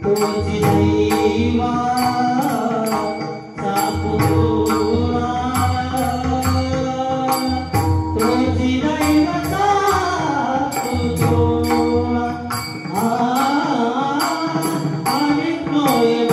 तोची दैवा सापुरा तोची दैवा सापुरा आणि नोय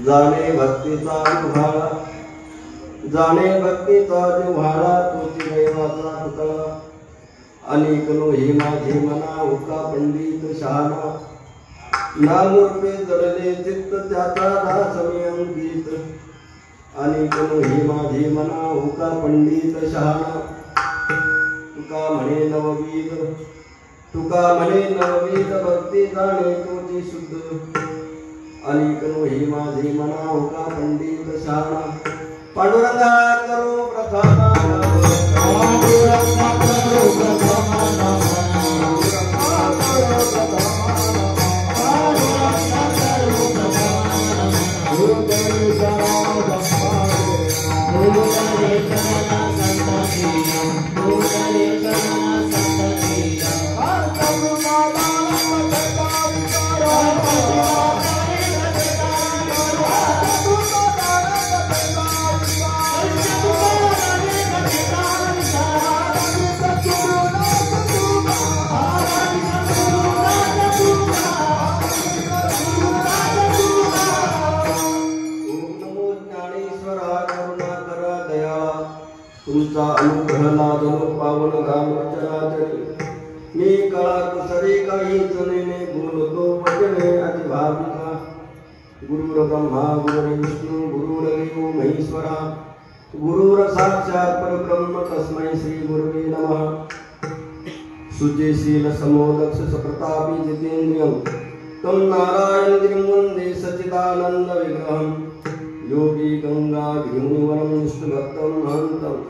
जाणे भक्तीचा उभाळा, जाणे भक्तीचा जिव्हाळा, तोची दैवाचा पुतळा. अनेक नो ही माझी मना, हुका पंडित शहाणा. नामरूपे जडले चित्त त्याचा दास मी अंकित आणि कोण ही माझी मना हुका पंडित शहाणा तुका म्हणे नववीत भक्ती जाणे तुझी शुद्ध आणि कोण ही माझी मना हुका पंडित शहाणा पांडुरंगा करो प्रथम तुमचा अनुग्रह लादनो पावन गामचराचरी मी कळा कुसरी काही जनेने बोलतो वचने अधिभाविका गुरुर ब्रह्मा गुरुर विष्णू गुरुर देव महेश्वरा गुरुर साक्षात परब्रह्म तस्मै श्री गुरुवे नमः सुजयशील समोदक्ष सप्रतापी जितेन्द्रियं तं नारायण गिरिमुंदे सच्चिदानंद विग्रहं योगी गंगा गिरिमुनिवरं विष्णुभक्तं महन्तं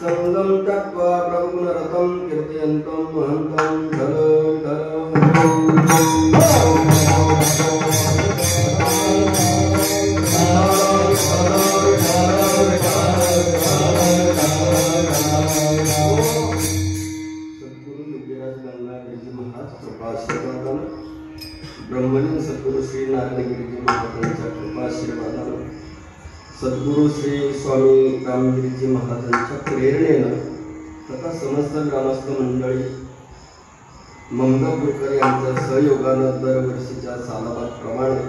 संगम तत्वा प्रभुगुणरतं कीर्तयन्तं महन्तं सद्गुरु योगीराज गंगागिरीजी महाराज कृपाशीर्वादानं ब्रह्मलीन सद्गुरु श्री नारायणगिरीजी महाराजांच्या कृपाशीर्वादानं सद्गुरु श्री स्वामी रामगिरीजी महाराजांच्या प्रेरणेनं तथा समस्त ग्रामस्थ मंडळी मंगळपूरकर यांच्या सहयोगानं दरवर्षीच्या सालाबादप्रमाणे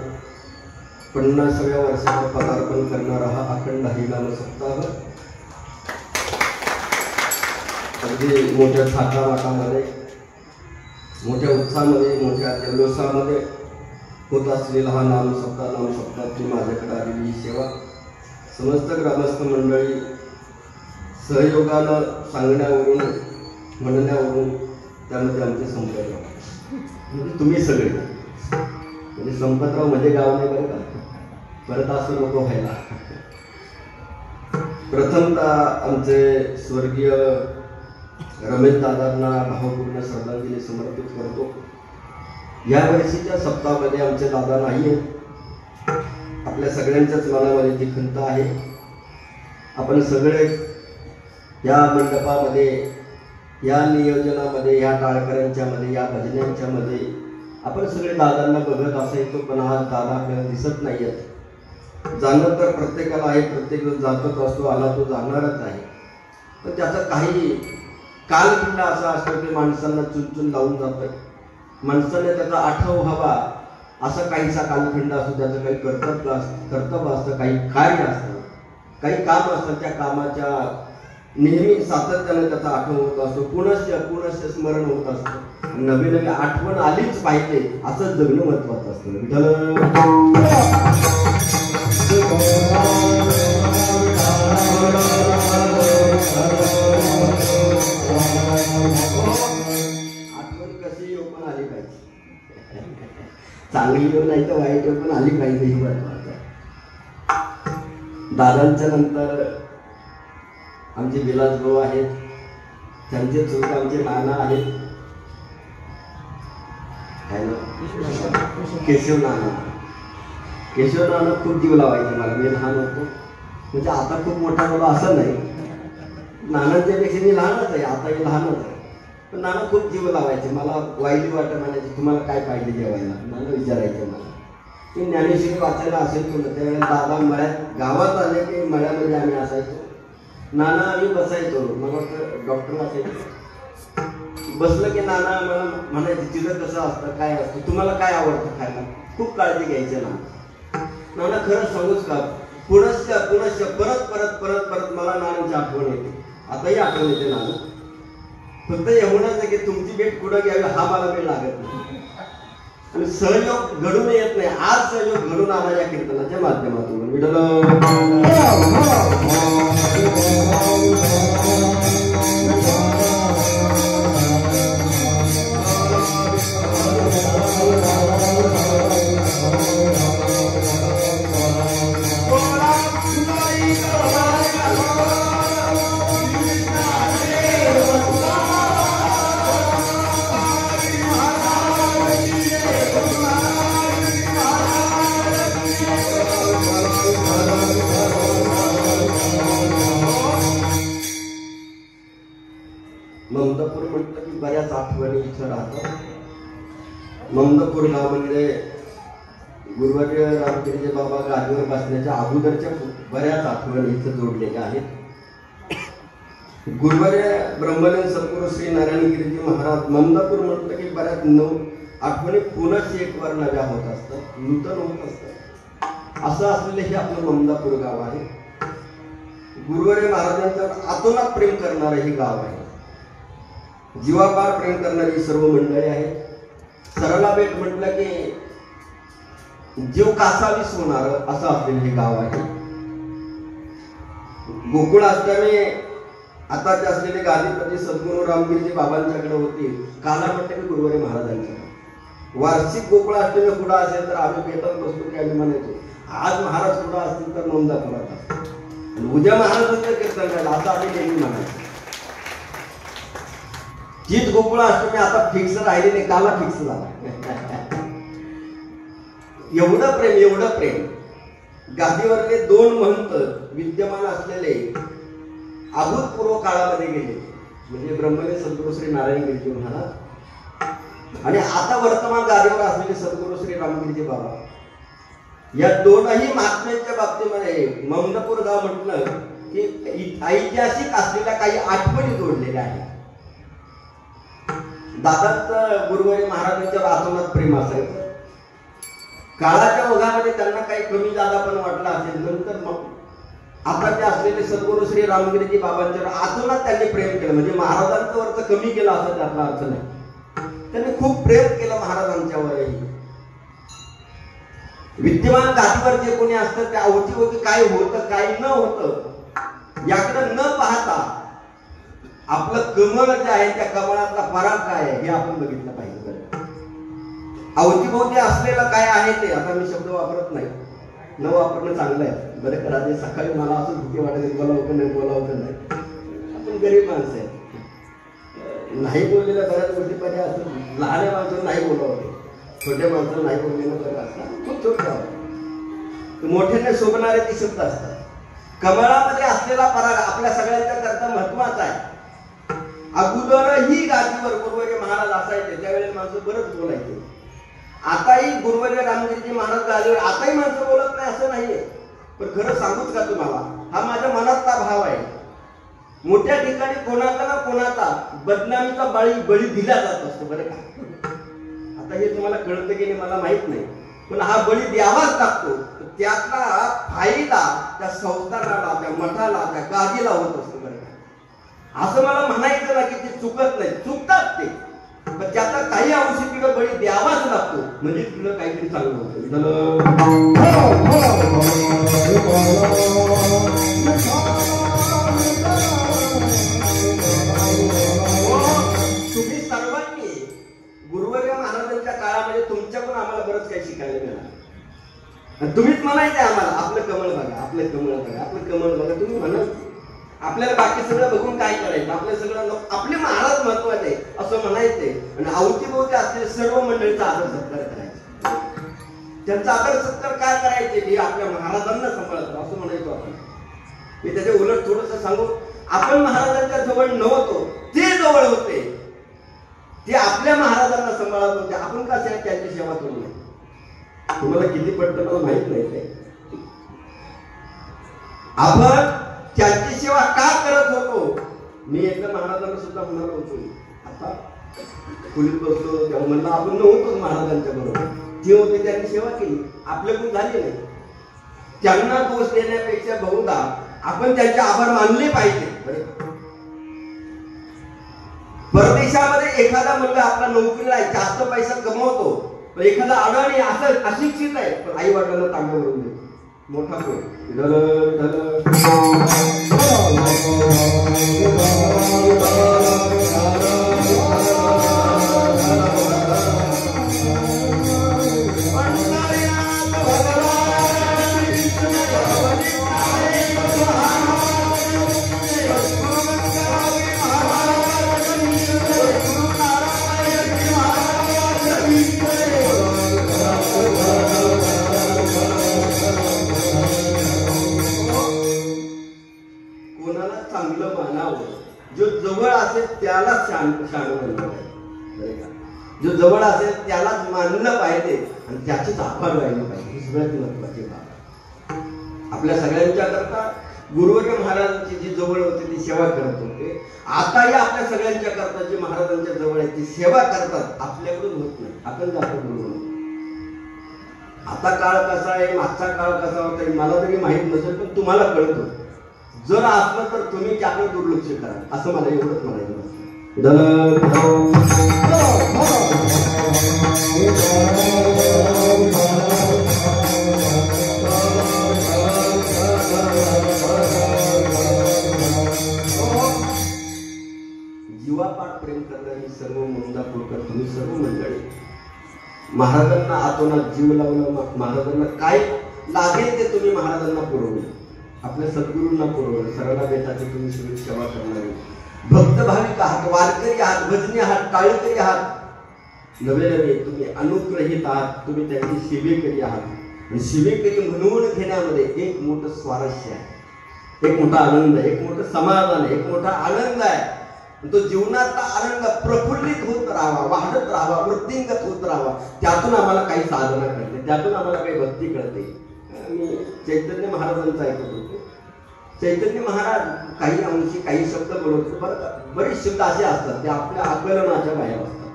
50व्या वर्षाचं पदार्पण करणारा हा अखंड हरिनाम सप्ताह अगदी मोठ्या थाटामाटामध्ये मोठ्या उत्साहामध्ये मोठ्या जल्लोषामध्ये होत असलेला हा नाम सप्ताहाची माझ्याकडे आलेली ही सेवा समस्त ग्रामस्थ मंडळी सहयोगानं सांगण्यावरून म्हणण्यावरून त्यामध्ये आमचे संपर्क म्हणजे तुम्ही सगळे म्हणजे संपतराव मध्ये गाव नाही बरं का परत असं नको व्हायला प्रथमतः आमचे स्वर्गीय रमेश दादांना भावपूर्ण श्रद्धांजली समर्पित करतो। या वर्षीच्या सप्ताहामध्ये आमचे दादा नाही आहेत, आपल्या सगळ्यांच्याच मनामध्ये जी खंत आहे आपण सगळे या मंडपामध्ये या नियोजनामध्ये या टाळकऱ्यांच्या मध्ये या भजनांच्या मध्ये आपण सगळे दादांना बघत असायचो, पण आज दादा आपल्याला दिसत नाही आहेत। जाणं तर प्रत्येकाला आहे, प्रत्येक जण जातच असतो, आला तो जाणारच आहे, पण त्याचा काही कालखंड असा असतो की माणसांना चुनचुन लावून जातं। माणसाने त्याचा आठव व्हावा असा काहीसा कालखंड असतो, त्याचं काही कर्तव्य असतं, काही कार्य असतं, काही काम असतं, त्या कामाच्या नेहमी सातत्याने त्याचा आठवण होत असतो, पुनश्च स्मरण होत असतं, नवी नवी आठवण आलीच पाहिजे असं जगणं महत्वाचं असतं। विठ्ठल आठवण कशी येऊ पण आली पाहिजे, चांगली येऊ नाही तर वाईट येऊ पण आली पाहिजे, हे महत्वाचं आहे। दादांच्या नंतर आमचे विलास भाऊ आहेत, त्यांचे चुलत आमचे नाना आहेत, केशव नाना खूप जीव लावायचे मला, मी लहान होतो, म्हणजे आता खूप मोठा झाला असं नाही, नानांच्या पेक्षा मी लहानच आहे, आताही लहानच आहे, पण नाना खूप जीव लावायचे मला, वाईली वाटत म्हणायचे तुम्हाला काय पाहिजे जेवायला, नाना विचारायचे मला, मी ज्ञानेश्वरी वाचायला असायचो ना त्यावेळेला दादा मळ्यात गावात आले की मळ्यामध्ये आम्ही असायचो, नाना आम्ही बसायचो, मला वाटतं डॉक्टर असायचे, बसलं की नाना मला म्हणायचे तिथं कसं असतं काय असतं, तुम्हाला काय आवडतं खायला, खूप काळजी घ्यायची नाना खरं सांगूच का, पुनश्च परत परत परत परत मला नानांची आठवण येते, आताही आठवण येते नाना, फक्त एवढंच आहे की तुमची भेट कुठं घ्यावी हा मला वेळ लागत नाही, आणि सहयोग घडून येत नाही, आज सहयोग घडून आला या कीर्तनाच्या माध्यमातून. विठ्ठल ममदापूर म्हटलं की बऱ्याच आठवणी इथं राहतात. ममदापूर गाव म्हणजे गुरुवर्य रामगिरीचे बाबा गादीवर बसण्याच्या अगोदरच्या बऱ्याच आठवणी इथं जोडलेल्या आहेत. गुरुवर्य ब्रह्मलीन सद्गुरू श्री नारायणगिरीजी महाराज ममदापूर म्हटलं की बऱ्याच आठवणी पुनश्च एक वर नव्या होत असतात, नूतन होत असतात. असं असलेलं हे आपलं ममदापूर गाव आहे. गुरुवर्य महाराजांच्यावर आतोनात प्रेम करणारं हे गाव आहे. जीवापार प्रेम करणारी सर्व मंडळी आहेत. सरला बेट म्हटलं की जीव कासावीस होणार असं असलेलं हे गाव आहे. गोकुळ अष्टमी आताचे असलेले गादीपती सद्गुरू रामगिरीजी बाबांच्याकडे होती. काला म्हटलं की गुरुवारी महाराजांच्या वार्षिक गोकुळ अष्टमी कुठं असेल तर आम्ही बेतात बसतो की आम्ही म्हणायचो आज महाराज कुठं असतील तर ममदापुरात असतो, उद्या महाराजांचं कीर्तन करायला असं आम्ही नेहमी म्हणायचो. तीच गोकुळ अष्टमी आता फिक्स राहिली नाही, काला फिक्स झाला. एवढं प्रेम गादीवरले दोन महंत विद्यमान असलेले अभूतपूर्व काळामध्ये गेले म्हणजे ब्रह्मलीन सद्गुरू श्री नारायणगिरीजी महाराज आणि आता वर्तमान गादीवर असलेले सद्गुरू श्री रामगिरीजी बाबा. या दोनही महात्म्यांच्या बाबतीमध्ये ममदापूर गाव म्हटलं की ऐतिहासिक असलेल्या काही आठवणी जोडलेल्या आहेत. दादांचं गुरुवारी महाराजांच्यावर आतोनात प्रेम असायचं. काळाच्या ओघामध्ये त्यांना काही कमी जादा पण वाटला असेल, नंतर मग आताचे असलेले सद्गुरू श्री रामगिरीजी बाबांच्यावर आतोनात त्यांनी प्रेम केलं. म्हणजे महाराजांचं वरचं कमी केलं असं त्यातला अर्थ नाही. त्यांनी खूप प्रेम केलं महाराजांच्यावरही. विद्यमान गादीवर जे कोणी असतं त्या अवतीभोवती काय होतं काय न होतं याकडे न पाहता आपलं कमळ जे आहे त्या कमळातला फरक काय आहे हे आपण बघितलं पाहिजे. अवतीभोवती असलेलं काय आहे ते आता मी शब्द वापरत नाही, न वापरणं चांगलं आहे. बरं करा ते सकाळी मला असं भीती वाटत बोलावं नाही बोलावं नाही. आपण गरीब माणसं आहे, नाही बोललेल्या बऱ्याच गोष्टी पाहिजे असं. लहान माणसाला नाही बोलावं, छोट्या माणसाला नाही बोललेलं बरं असतं. खूप छोटं मोठ्याने शोभणारे ते शब्द असतात. कमळामध्ये असलेला पराग आपल्या सगळ्यांच्या करता महत्वाचा आहे. अगोदरही गादीवर गुरुवर्य महाराज असायचे त्यावेळेस माणसं बरंच बोलायचे. आताही गुरुवर्य रामगिरीजी महाराज गादीवर आताही माणसं बोलत नाही असं नाहीये. पण खरं सांगूच का तुम्हाला, हा माझ्या मनातला भाव आहे. मोठ्या ठिकाणी कोणाचा ना कोणाचा बदनामीचा बळी दिला जात असतो बरं का. आता हे तुम्हाला कळतं की नाही मला माहित नाही, पण हा बळी द्यावाच लागतो. त्यातला फायदा त्या संस्थानाला त्या मठाला त्या गादीला होत असतो बरं का. असं मला म्हणायचं ना की ते चुकत नाही, चुकतात ते, पण त्याचा काही अंश तिकडे बळी द्यावाच लागतो म्हणजे तिकडं काहीतरी चांगलं होतं. तुम्ही सर्वांनी गुरुवर्य महाराजांच्या काळामध्ये तुमच्याकडून आम्हाला बरंच काही शिकायला मिळालं. तुम्हीच म्हणायचंय आम्हाला आपलं कमळ बघा, आपलं कमळ बघा, आपलं कमळ बघा. तुम्ही म्हणा आपल्याला बाकी सगळं बघून काय करायचं, आपलं सगळं आपले महाराज महत्वाचे असं म्हणायचे आणि अवतीभोवती असलेले सर्व मंडळीचा आदर सत्कार करायचा. त्यांचा आदर सत्कार काय करायचे हे आपल्या महाराजांना सांभाळतो असं म्हणायचो आपण. मी त्याच्या उलट थोडंसं सांगू, आपण महाराजांच्या जवळ नव्हतो, ते जवळ होते, ते आपल्या महाराजांना सांभाळत होते. आपण का त्यांची सेवा करू नये. तुम्हाला किती पडतं मला माहित नाही ते. आपण त्यांची सेवा का करत होतो. मी एकदा महाराजांना सुद्धा म्हणालो होतो, आता खोलीत बसलो तेव्हा म्हणलं आपण नव्हतो महाराजांच्या बरोबर, ते होते त्यांनी सेवा केली, आपल्याकडून झाली नाही. त्यांना दोष देण्यापेक्षा बहुधा आपण त्यांचे आभार मानले पाहिजे. परदेशामध्ये एखादा मुलगा आपला नोकरीला जास्त पैसा कमवतो पण एखादा अडाणी असं अशिक्षित आहे पण आई वडिलांना तांबे भरून देतो. मोठा कोण जो जवळ असेल त्यालाच शाणू म्हणलं पाहिजे. जो जवळ असेल त्यालाच मानलं पाहिजे आणि त्याचीच आभार राहिली पाहिजे. ही सगळ्यात महत्वाची बाब. आपल्या सगळ्यांच्या करता गुरुवर्य महाराजांची जी जवळ होती ती सेवा करत होते. आताही आपल्या सगळ्यांच्या करता जी महाराजांच्या जवळ आहे ती सेवा करतात. आपल्याकडून होत नाही. आपण जातो गुरुवर. आता काळ कसा आहे, मागचा काळ कसा होता मला तरी माहित नसेल पण तुम्हाला कळतो. जर असलं तर तुम्ही त्याकडे दुर्लक्ष करा असं मला एवढंच म्हणायचं. जीवापाठ प्रेम करणारी सर्व मुंदापूरकर तुम्ही सर्व मंडळी महाराजांना आतोनात जीव लावणं, महाराजांना काय लागेल ते तुम्ही महाराजांना पुरवलं. आपल्या सद्गुरूंना पुरवलं. सरला बेटाची तुम्ही सगळी सेवा करणारे भक्त भाविक आहात, वारकरी आहात, भजनी आहात, टाळकरी आहात. नवे नवे तुम्ही अनुग्रहित आहात. तुम्ही त्यांची सेवेकरी आहात. आणि सेवेकरी म्हणून घेण्यामध्ये एक मोठं स्वारस्य आहे, एक मोठा आनंद आहे, एक मोठं समाधान आहे, एक मोठा आनंद आहे. तो जीवनाचा आनंद प्रफुल्लित होत राहावा, वाढत राहावा, वृद्धिंगत होत राहावा. त्यातून आम्हाला काही साधना कळते, त्यातून आम्हाला काही भक्ती कळते. मी चैतन्य महाराजांचा ऐकत होतो. चैतन्य महाराज काही अंशी काही शब्द बोलवतो. बरेच शब्द असे असतात ते आपल्या आकलनाच्या बाहेर असतात.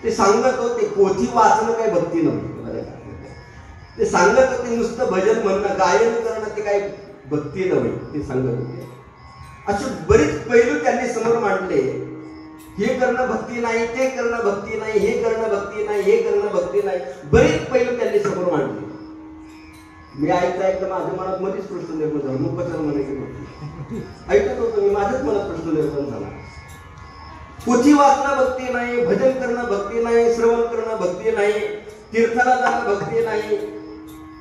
ते सांगत होते पोथी वाचणं काही भक्ती नव्हती. ते सांगत होते नुसतं भजन म्हणणं, गायन करणं ते काही भक्ती नव्हे. ते सांगत होते. असे बरेच पैलू त्यांनी समोर मांडले. हे करणं भक्ती नाही, ते करणं भक्ती नाही, हे करणं भक्ती नाही, हे करणं भक्ती नाही. बरेच पैलू त्यांनी समोर मांडले. मी ऐकता ऐकता माझ्या मनात मध्येच प्रश्न निर्माण झाला. मग कशाला म्हणायची भक्ती ऐकत होतो मी, माझ्याच मनात प्रश्न निर्माण झाला. पोथी वाचणं भक्ती नाही, भजन करणं भक्ती नाही, श्रवण करणं भक्ती नाही, तीर्थाला जाणं भक्ती नाही,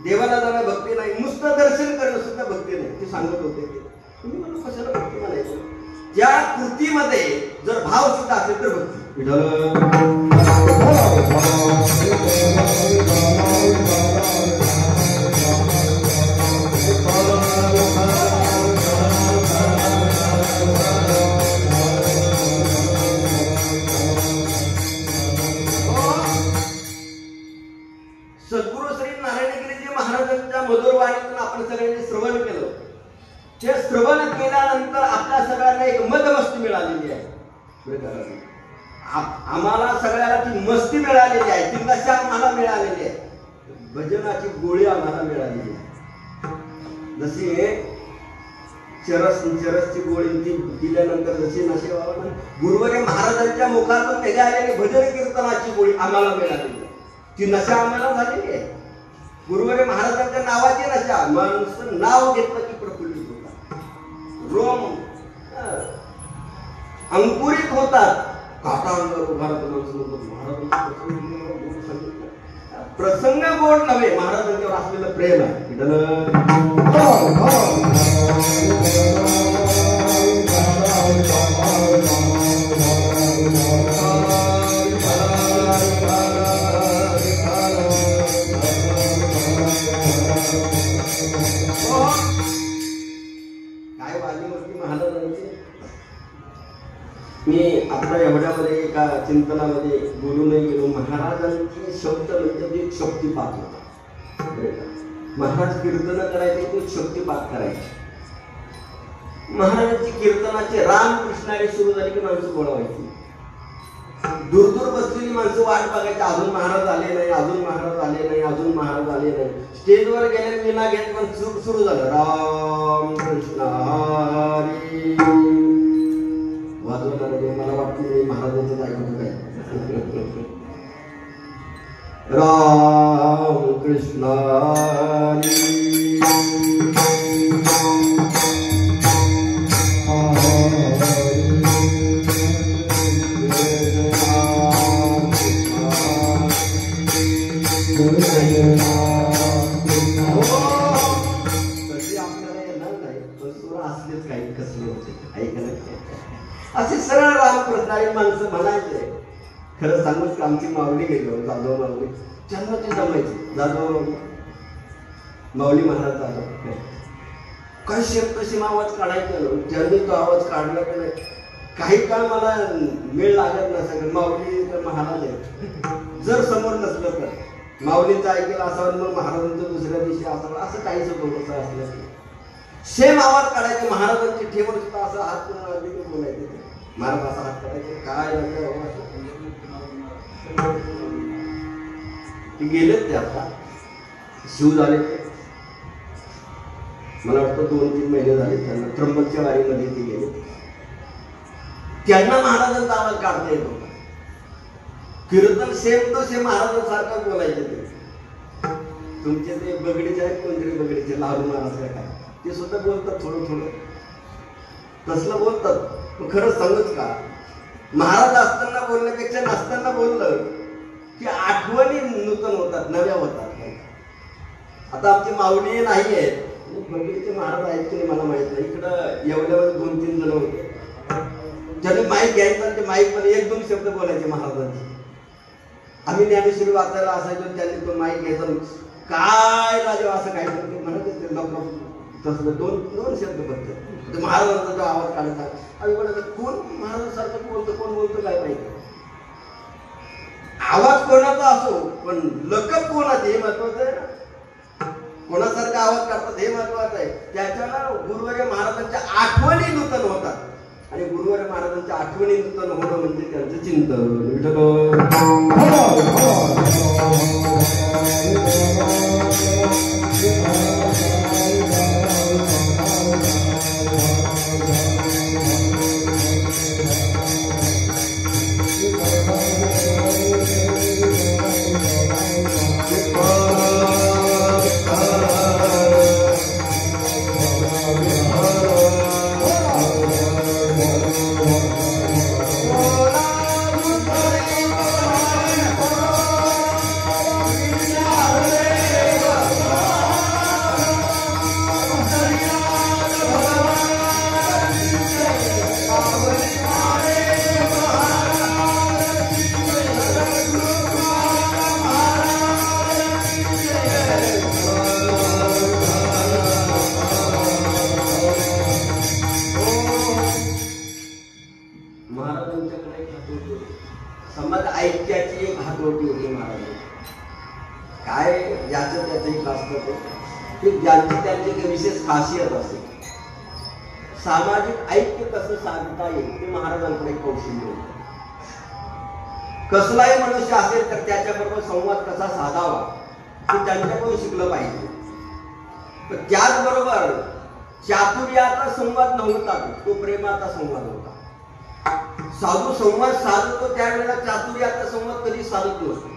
देवाला जाणं भक्ती नाही, नुसतं दर्शन करणं सुद्धा भक्ती नाही. ते सांगत होते. तुम्ही मला कशाला भक्ती म्हणायचं? ज्या कृतीमध्ये जर भाव सुद्धा असेल तर भक्ती. सद्गुरू श्री नारायणगिरीजी महाराजांच्या मधुर वाणीतून आपण सगळ्यांनी श्रवण केलं. ते श्रवण केल्यानंतर आपल्या सगळ्यांना एक मदमस्ती मिळालेली आहे. आम्हाला सगळ्याला ती मस्ती मिळालेली आहे, ती नशा आम्हाला मिळालेली आहे, भजनाची गोळी आम्हाला मिळालेली आहे. जशी चरसची गोळी ती दिल्यानंतर जशी नशे व्हावं, गुरुवर्य महाराजांच्या मुखातून निघालेली भजन कीर्तनाची गोळी आम्हाला मिळालेली आहे. ती नशा आम्हाला झालेली आहे. गुरुवर्य महाराजांच्या नावाची नशा. माणसं नाव घेतलं की प्रफुल्लित होतात, रोम अंकुरित होतात. काटांवर उभारत प्रसंग गोड नव्हे, महाराजांच्यावर असलेलं प्रेम आहे. काय वाणी होती महाराजांची. मी आपल्या एवढ्यामध्ये एका चिंतनामध्ये बोलू नाही गेलो. महाराजांची शब्द म्हणजे एक शक्तिपात होता. महाराज कीर्तन करायचे तो शक्तिपात करायचे. महाराजांची कीर्तनाचे रामकृष्णाने सुरू झाली की माणसं बोलावायची. दूर दूर बसलेली माणसं वाट बघायची, अजून महाराज आले नाही, अजून महाराज आले नाही, अजून महाराज आले नाही. स्टेजवर गेले विना घेत पण सुरू झालं राम कृष्ण हरी. वाजवणार मला वाटतं नाही महाराजांचं ऐकतो काय. राम कृष्ण हरी। असे सरळ रामकृष्णारी माणसं म्हणायचे. खरं सांगूच का आमची माऊली गेलो जाधव माऊली जन्माची जमायची जाधव माऊली महाराज जाधव काय शेप आवाज काढायचं. ज्यांनी तो आवाज काढला की नाही काही काळ मला मेळ लागत नसेल. माऊली तर महाराज आहे. जर समोर नसलं तर माऊलीचं ऐकलं असावं मग महाराजांचं दुसऱ्या दिवशी असावं असं काहीच होतं. कसं असलं सेम आवाज काढायचे. महाराजांची ठेवण सुद्धा असं हात बोलायचे. महाराज असा हात काढायचे काय ते गेलेत. ते आता शिव झाले. मला वाटतं 2-3 महिने झाले त्यांना त्र्यंबकच्या वारीमध्ये ते गेले. त्यांना महाराजांचा आवाज काढता येत होता. कीर्तन सेम तो सेम महाराजांसारखं बोलायचे. ते तुमचे ते बगडीचे आहेत कोणतरी बगडीचे लाडू महाराज काय ते सुद्धा बोलतात थोडं थोडं तसलं बोलतात. खरं सांगूच का महाराज असताना बोलण्यापेक्षा नसताना बोललं की आठवणी नूतन होतात नव्या होतात. आता आमची माऊली नाही आहेत बगडीचे महाराज आहेत की नाही मला माहित नाही. इकडं एवढ्यामध्ये 2-3 जण होते ज्यांनी माईक घ्यायचं ते माईक मध्ये 1-2 शब्द बोलायचे महाराजांचे. आम्ही ज्ञानेश्वरी वाचायला असायचो त्यांनी तो माईक घ्यायचा काय राजे असं काय म्हणत असते लोक तसं 2 शब्द फक्त महाराजांचा जो आवाज काढायचा. आम्ही बोलायचं कोण महाराजांसारखं बोलतो कोण बोलतो काय माहिती. आवाज कोणाचा असो पण लकब कोणाचे हे महत्वाचं आहे ना. कोणासारखा आवाज काढतात हे महत्वाचं आहे. त्याच्याला गुरुवर्य महाराजांच्या आठवणी नूतन होतात. आणि गुरुवर्य महाराजांच्या आठवणी नूतन होणं म्हणजे त्यांचं चिंतन. समाज ऐक्याची एक हातोटी होती महाराज. काय ज्याचं त्याचं एक असतं ते ज्यांची त्यांची विशेष खासियत असते. सामाजिक ऐक्य कसं साधता येईल ते महाराजांकडे कौशल्य होतं. कसलाही मनुष्य असेल तर त्याच्याबरोबर संवाद कसा साधावा ते त्यांच्याकडून शिकलं पाहिजे. पण त्याचबरोबर चातुर्याचा संवाद नव्हता तो प्रेमाचा संवाद होता. साधू संवाद साधतो त्यावेळेला चातुर्याचा संवाद कधी साधत नसतो.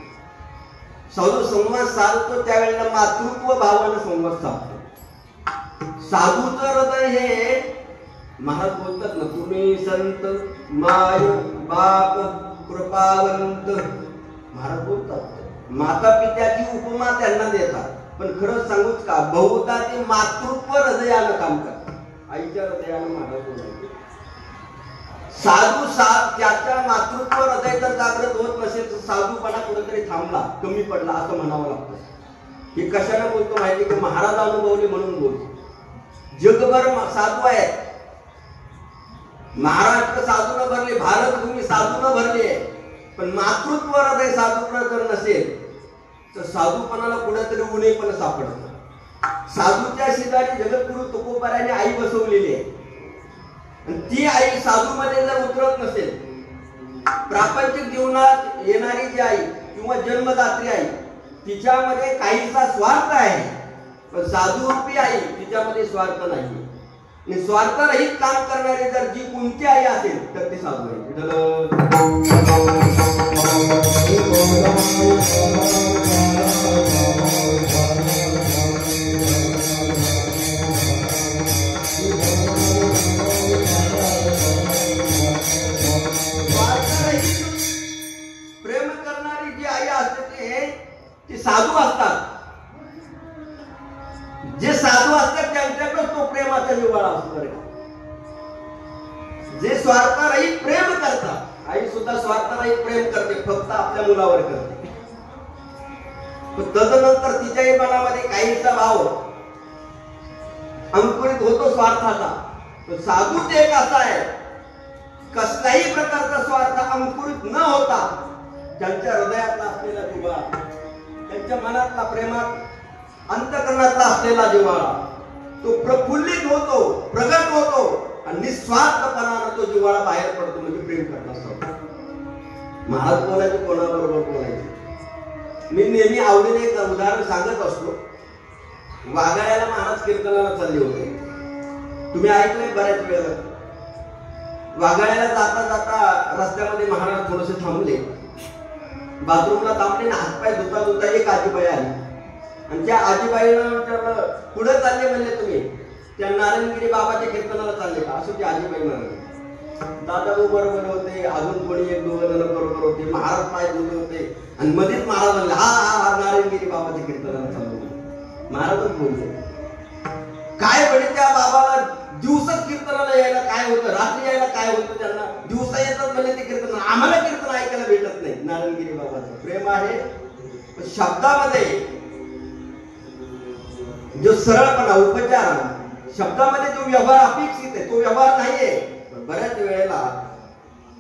साधू संवाद साधतो त्यावेळेला मातृत्व भावानं संवाद साधतो. साधूचं हृदय हे महाराज बोलतात ना तुम्ही संत माय बाप कृपावंत. महाराज बोलतात माता पित्याची उपमा त्यांना देतात. पण खरंच सांगूच का बहुधा ते मातृत्व हृदयानं काम करतात. आईच्या हृदयानं महाराज बोलायचे. साधू त्याच्या मातृत्व हृदय जर जागृत होत नसेल तर साधूपणा कुठेतरी थांबला कमी पडला असं म्हणावं लागतं. हे कशाला बोलतो माहिती की महाराज अनुभवले म्हणून बोलतो. जगभर साधू आहेत. महाराष्ट्र साधूनं भरले भारतभूमी साधूनं भरली आहे. पण मातृत्व हृदय साधूकडे जर नसेल तर साधूपणाला कुठेतरी उणेपण सापडतं. साधूच्या शेजारी जगद्गुरु तुकोबाराने आई बसवलेली आहे. ती आई साधू मध्ये जर उतरत नसेल प्रापंचिक जीवनात येणारी जी आई किंवा जन्मदात्री आई तिच्यामध्ये काहीसा स्वार्थ आहे. पण साधू रूपी आई तिच्यामध्ये स्वार्थ नाही. स्वार्थरहित काम करणारी जर जी कोणती आई असेल तर ती साधू आहे. प्रेम करणारी जी आई असते ती साधू असतात. जे साधू असतात त्यांच्याकडे तो प्रेमाचा जिव्हाळा असतो. जे स्वार्थरहित प्रेम करतात, आई सुद्धा स्वार्थरहित प्रेम करते, फक्त आपल्या मुलावर करते. पण तदनंतर तिच्याही मनामध्ये काहीचा भाव अंकुरित होतो स्वार्थाचा. पण साधूच एक असा आहे, कसलाही प्रकारचा स्वार्थ अंकुरित न होता त्यांच्या हृदयातला असलेला जिव्हाळा, त्यांच्या मनातला प्रेमात अंतकरणातला असलेला जिव्हाळा तो प्रफुल्लित होतो, प्रगट होतो आणि निस्वार्थपणानं तो जिव्हाळा बाहेर पडतो. म्हणजे प्रेम करणार असतो. महाराज बोलायचे कोणाबरोबर बोलायचे. मी नेहमी आवडीने एक उदाहरण सांगत असतो. वाघाळ्याला महाराज कीर्तनाला चालले होते. तुम्ही ऐकलंय बऱ्याच वेळेला. वाघाळ्याला जाता जाता रस्त्यामध्ये महाराज थोडेसे थांबले. बाथरूमला थांबले ना, हातपाय धुता धुता एक आजीबाई आली आणि त्या आजीबाईनं विचारलं, पुढे चालले म्हणले तुम्ही? त्या नारायणगिरी बाबाच्या कीर्तनाला चालले का? असं ती आजीबाई म्हणाली. दादा बरोबर होते, अजून कोणी एक दोघं जण बरोबर होते. महाराज पाय धुले होते आणि मध्येच महाराज म्हणले, हा हा हा नारायणगिरी बाबाच्या कीर्तनाला चाललो. महाराजच बोलले, काय म्हणे त्या बाबाला दिवसात कीर्तनाला यायला काय होतं, रात्री यायला काय होतं, त्यांना दिवसा येतात म्हणजे ते कीर्तन. आम्हाला कीर्तन ऐकायला भेटत नाही. नारायणगिरी बाबाचं प्रेम आहे. शब्दामध्ये जो सरळपणा, उपचार, शब्दामध्ये जो व्यवहार अपेक्षित आहे तो व्यवहार नाहीये. पण बऱ्याच वेळेला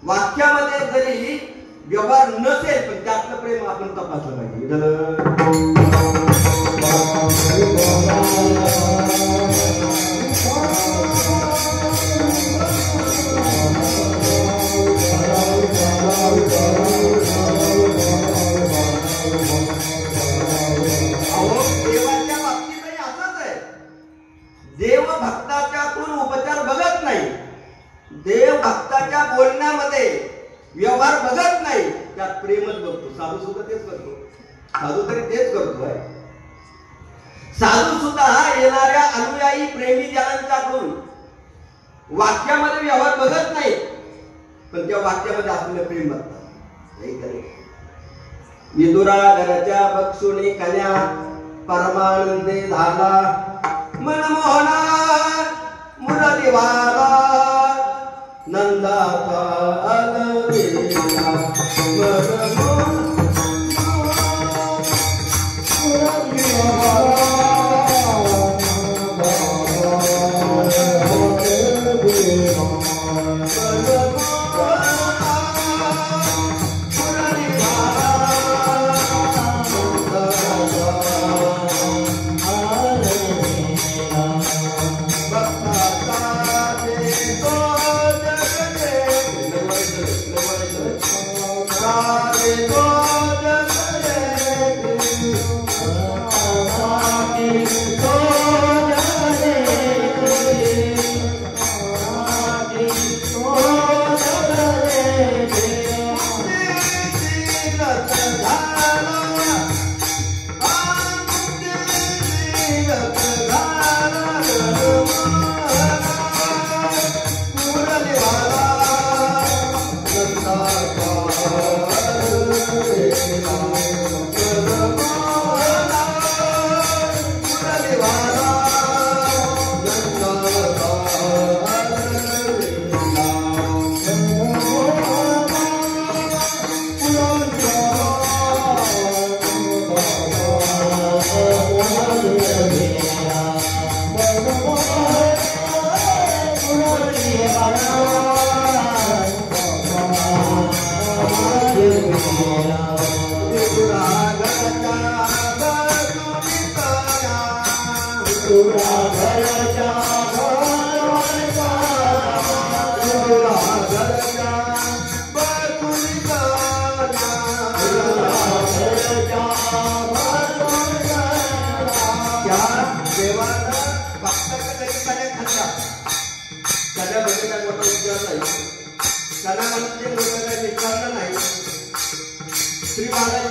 वाक्यामध्ये जरी व्यवहार नसेल पण त्यातलं प्रेम आपण तपासलं पाहिजे. देवाच्या बाबतीतही असंच आहे. देव भक्ताच्याकडून उपचार बघत नाही. देव भक्ताच्या बोलण्यामध्ये व्यवहार बघत नाही, त्यात प्रेमच बघतो. साधू सुद्धा तेच करतो. साधू तरी तेच करतोय. साधू सुद्धा येणाऱ्या अनुयायी प्रेमी जनांच्याकडून वाक्यामध्ये व्यवहार बघत नाही, पण त्या वाक्यामध्ये असलेलं प्रेम बघतात. विदुरा घराच्या बक्षुनी कन्या परमानंदे झाला, मनमोहना मुरलीवाला नंदाचा अलवेला.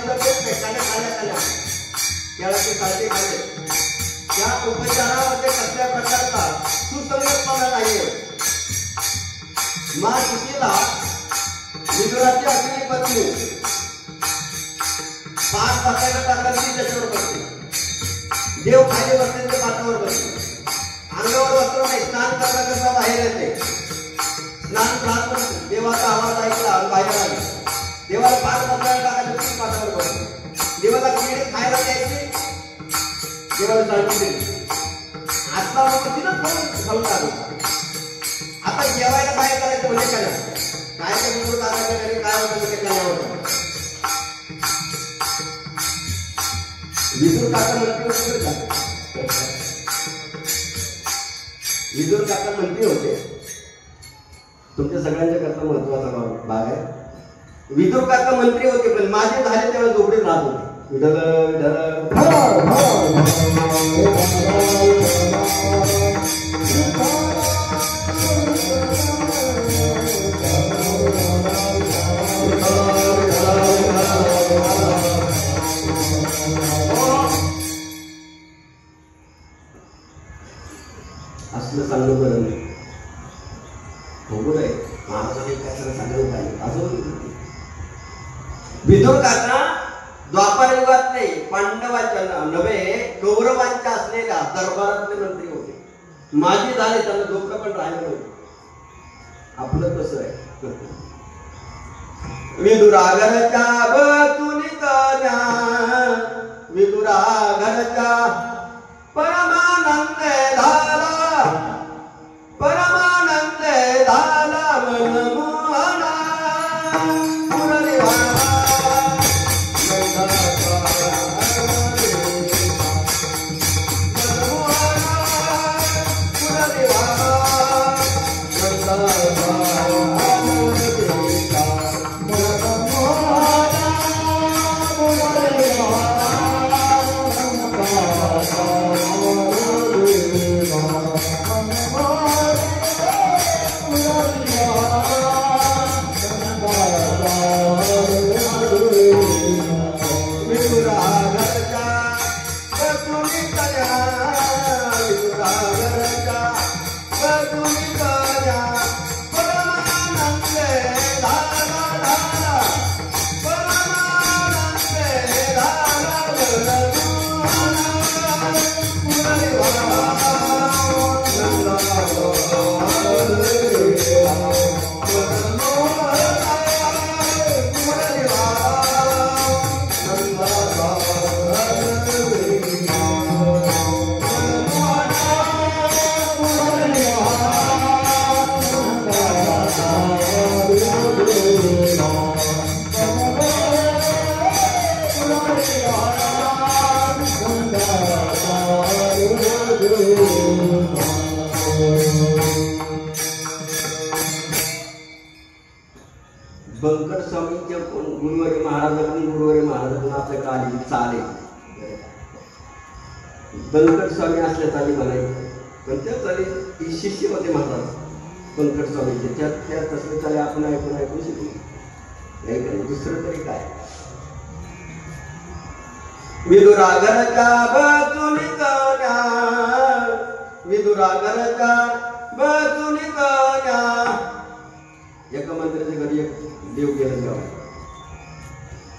पेटकाने खाल्या केळाचे सालटे खाल्ले. त्या उपचारामध्ये कसल्या प्रकारचा सुसंगतपणा नाहीये. माँ सुशीला विदुराची आपली पत्नी 5 वाजता टाकली त्याच्यावर बसते. देव खाली बसते ते पाठावर बसते. अंगावर वस्त्र नाही. स्नान करता करता बाहेर येते. स्नान करत देवाचा आवाज ऐकला बाहेर आले. देवाला 5 वाजता टाकायची पाठावर बसते. देवाला केळी खायला द्यायची. देवाला सांगून दिली. आत्ता मग तिनं खाऊन टाकू. आता जेवायला काय करायचं म्हणजे काय विदुर दादाच्या घरी काय होतं ते काय होतं. विदुर काका मंत्री होते. विदुर काका मंत्री होते. तुमच्या सगळ्यांच्या करता महत्वाचा भाग आहे. विदुर काका मंत्री होते पण माझे झाले तेव्हा झोपडीत राहत होते. असलं सांगणं बरं नाही. बरोबर आहे. महाराजांनी काय सांगणं पाहिजे. अजून विदुर काका द्वापार युगात नाही पांडवाच्या नव्हे कौरवांच्या असलेल्या दरबारातले मंत्री होते. माझी झाले त्यांना डोकं पण राहिलं नव्हतं. आपलं कसं आहे. विदुरागरच्या बतुनी कन्या विदुरागरच्या परमानंद झाला परमानंद झाला मनमोहना बंकट स्वामींच्या गुरुवारी महाराजांना आपल्याकडे आली चाले. बंकट स्वामी असल्या चाली म्हणायचे पण त्या चाली शिष्य होते महाराज बंकट स्वामीचे. त्या तसले चाले आपण ऐकून शिकू नाही का. दुसरं तरी काय. विदुरागरच्या बचुनी कन्या विदुरागरच्या बचुनी कन्या. एका मंत्र्याच्या घरी एक देव गेलं गाव.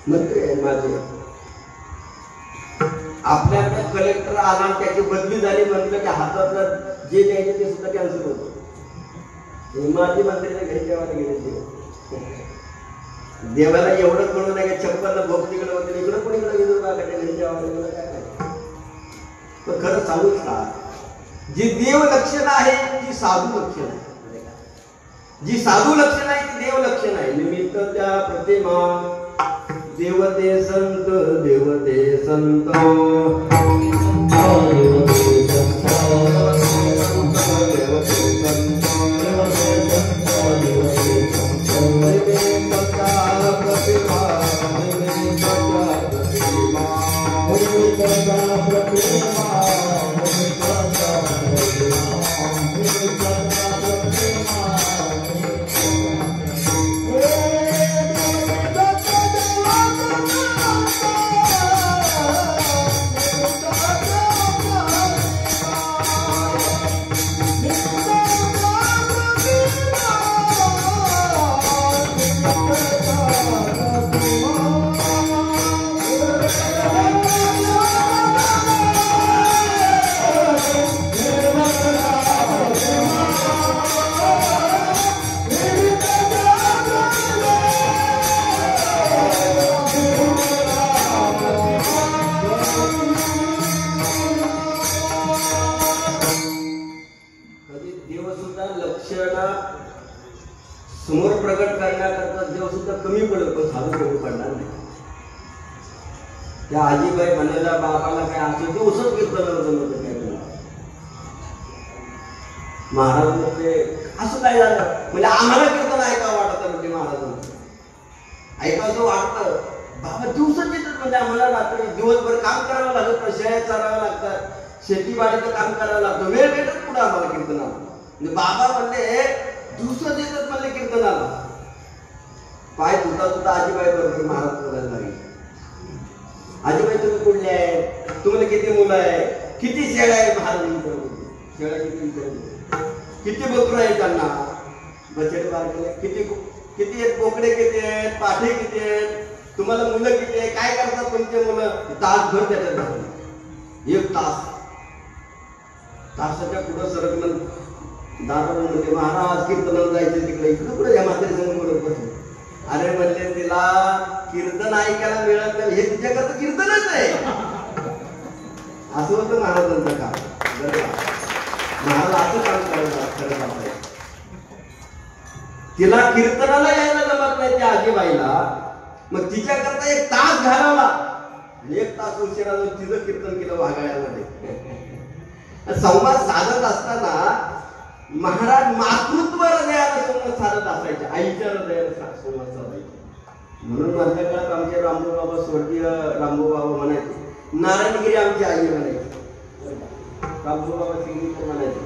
मंत्री आहे माझे. आपल्याकडे कलेक्टर आला त्याची बदली झाली म्हटलं की हातातलं जे द्यायचे ते सुद्धा कॅन्सल होतं. माझी मंत्र्याच्या घरी जेवायला गेले देव. देवाला एवढं कळू नाही का 56 भोग तिकडे होते इकडं कोणीकडे विदुर काकाच्या घरी जेवायला गेलं काय काय. पण खरं सांगूच का जी देव लक्षण आहे ती साधू लक्षण आहे. जी साधू लक्षण आहे ती देव लक्षण आहे. निमित्त त्या प्रतिमा देवते संत देवते संत प्रत्यक्षाला समोर प्रगट करण्याकरता देव सुद्धा कमी पडत, पण साधू कमी पडणार नाही. त्या आजीबाई म्हणायला बाबाला काय असं दिवसच कीर्तन होतं काय महाराज म्हणजे असं काय झालं म्हणजे आम्हाला कीर्तन ऐकावं वाटत म्हणजे महाराजांचं ऐकावं वाटतं. बाबा दिवसाच येतात म्हणजे आम्हाला रात्री दिवसभर काम करावं लागतं, शेळ्या चाराव्या लागतात, शेतीबाडीचं काम करावं लागतं, वेळ भेटत पुढे आम्हाला कीर्तनाला. म्हणजे बाबा म्हणले दिवसाच येतात म्हणले कीर्तनाला. पाय तुटा तुटा आजीबाई बरोबर महाराज बोलायला लागले. आजीबाई तुम्ही कुठले आहे, तुम्हाला किती मुलं आहे, किती शेळ्या आहे महाराज, शेळ्या किती बकरं आहे त्यांना, बचत बारकेले किती किती आहेत, बोकडे किती आहेत, पाठे किती आहेत, तुम्हाला मुलं किती आहे, काय करतात तुमचे मुलं. तासभर त्याच्यात एक तासाच्या पुढं सरकलं दादा म्हणते महाराज कीर्तनाला जायचं तिकडे, इकडे कुठे या म्हातारी समोर बोलत बसले. अरे म्हणले तिला कीर्तन ऐकायला मिळत नाही, हे तुझ्याकरता कीर्तनच आहे. असं होतं महाराजांचं काम. महाराज असं काम करत आहे. तिला कीर्तनाला यायला जमत नाही त्या आजीबाईला, मग तिच्याकरता एक तास घालवला आणि एक तास उशिरा जाऊन तिचं कीर्तन केलं वाघाळ्यामध्ये. संवाद साधत असताना महाराज मातृत्व हृदयाला संवाद साधत असायचे, आईच्या हृदयाला संवाद साधायचे. म्हणून मधल्या काळात आमचे रामभाऊ बाबा, स्वर्गीय रामभाऊ बाबा म्हणायचे, नारायणगिरी आमची आई म्हणायची. रामभाऊ बाबा सिंगीकर म्हणायचे,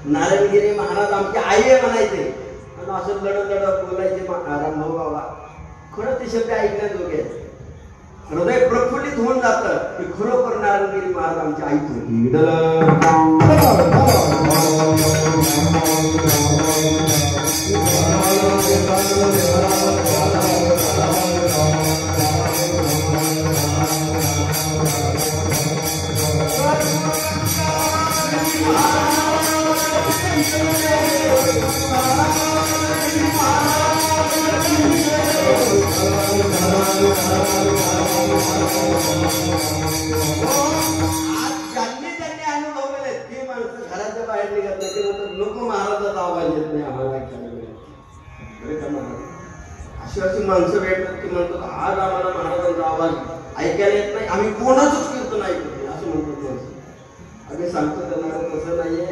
नारायणगिरी महाराज आमची आई आहे म्हणायचे. आणि असं लढत बोलायचे रामभाऊ बाबा. खरं ते शब्द ऐकण्याजोगे आहेत. हृदय प्रफुल्लित होऊन जातं की खरोखर नारायणगिरी महाराज आमची आई होती. ज्यांनी अनुभवले ते माणसं घराच्या बाहेर निघत नाही, ते म्हणतात नको महाराजाचा आवाज येत नाही आम्हाला ऐकायला मिळत. अशी अशी माणसं भेटतात की म्हणतात आज आम्हाला महाराजांचा आवाज ऐकायला येत नाही, आम्ही कोणाचंच कीर्तन ऐकत नाही असं म्हणतात माणसं. आम्ही सांगतो त्यांना तसं नाहीये.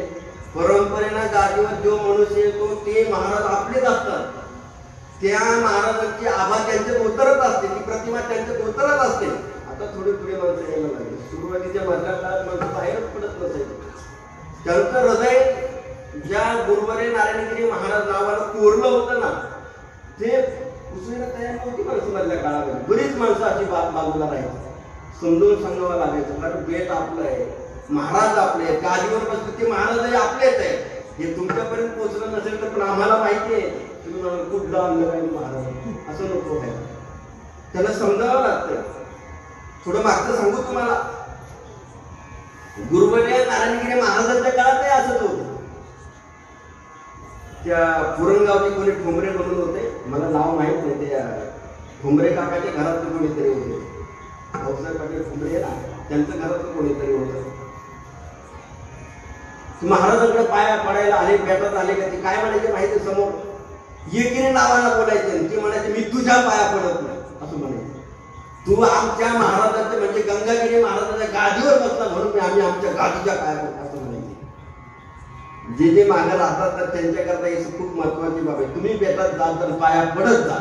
परंपरेनं गादीवर जो मनुष्य येतो ते महाराज आपलेच असतात. त्या महाराजांची आभा त्यांच्यात उतरत असते, ती प्रतिमा त्यांच्यात उतरत असते. आता थोडी पुढे माणसं यायला लागली. सुरुवातीच्या मधल्या काळात माणसं बाहेरच पडत नसायची. त्यांचं हृदय ज्या गुरुवारी नारायणगिरी महाराज नावानं कोरलं होतं ना, ते पुसण्याला तयार नव्हती माणसं मधल्या काळामध्ये. बरीच माणसं अशी बाजूला राहायची. समजून सांगावं लागायचं, कारण बेट आपलं आहे, महाराज आपले आहेत, गादीवर बसले ते महाराजही आपलेच आहे. हे तुमच्यापर्यंत पोहोचलं नसेल तर पण आम्हाला माहिती आहे तुम्ही कुठलं आणलं पाहिजे महाराज, असं नको आहे. त्याला समजावं लागतं. थोडं मागचं सांगू तुम्हाला. गुरुवर्य नारायणगिरी महाराजांच्या काळातही असंच होतं. त्या पुरणगावचे कोणी ठोंबरे म्हणून होते, मला नाव माहित नाही, त्या ठोंबरे काकाच्या घरातले कोणीतरी होते. भाऊसाहेब पाटील ठोंबरे ना, त्यांच्या घरातलं कोणीतरी होतं. महाराजांकडे पाया पडायला आले, भेटत आले का ते काय म्हणायचे माहिती, समोर एकीने नावाला बोलायचे, ते म्हणायचे मी तुझ्या पाया पडत नाही असं म्हणायचे. तू आमच्या महाराजांचे म्हणजे गंगागिरी महाराजांच्या गादीवर बसला म्हणून आम्ही आमच्या गादीच्या पाया पडतो असं म्हणायचे. जे जे मागे राहतात तर त्यांच्याकरता ही खूप महत्वाची बाब आहे. तुम्ही भेटत जाल तर पाया पडत जा.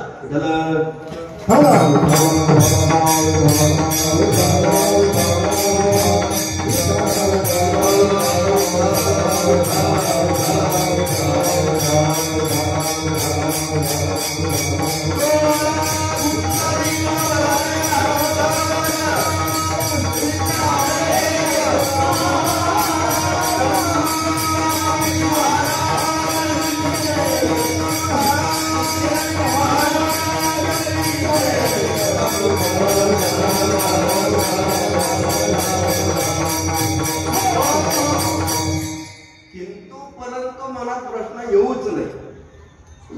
किंतु परंतु मनात प्रश्न येऊच नाही,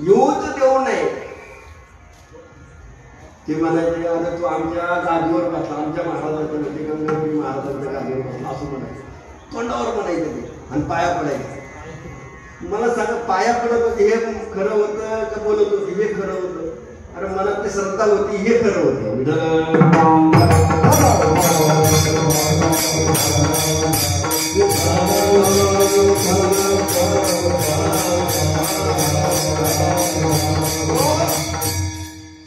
येऊच देऊ नये. ते म्हणायचे अरे तू आमच्या गादीवर बसला, आमच्या महाराजांच्या म्हणजे गंगागिरी महाराजांच्या गादीवर बसला असं म्हणायचं. तोंडावर म्हणायचं ते आणि पाया पडायचं. मला सांगा, पाया पडत होते हे खरं होतं का बोलत होती हे खरं होतं? अरे मनातली श्रद्धा होती हे खरं होतं.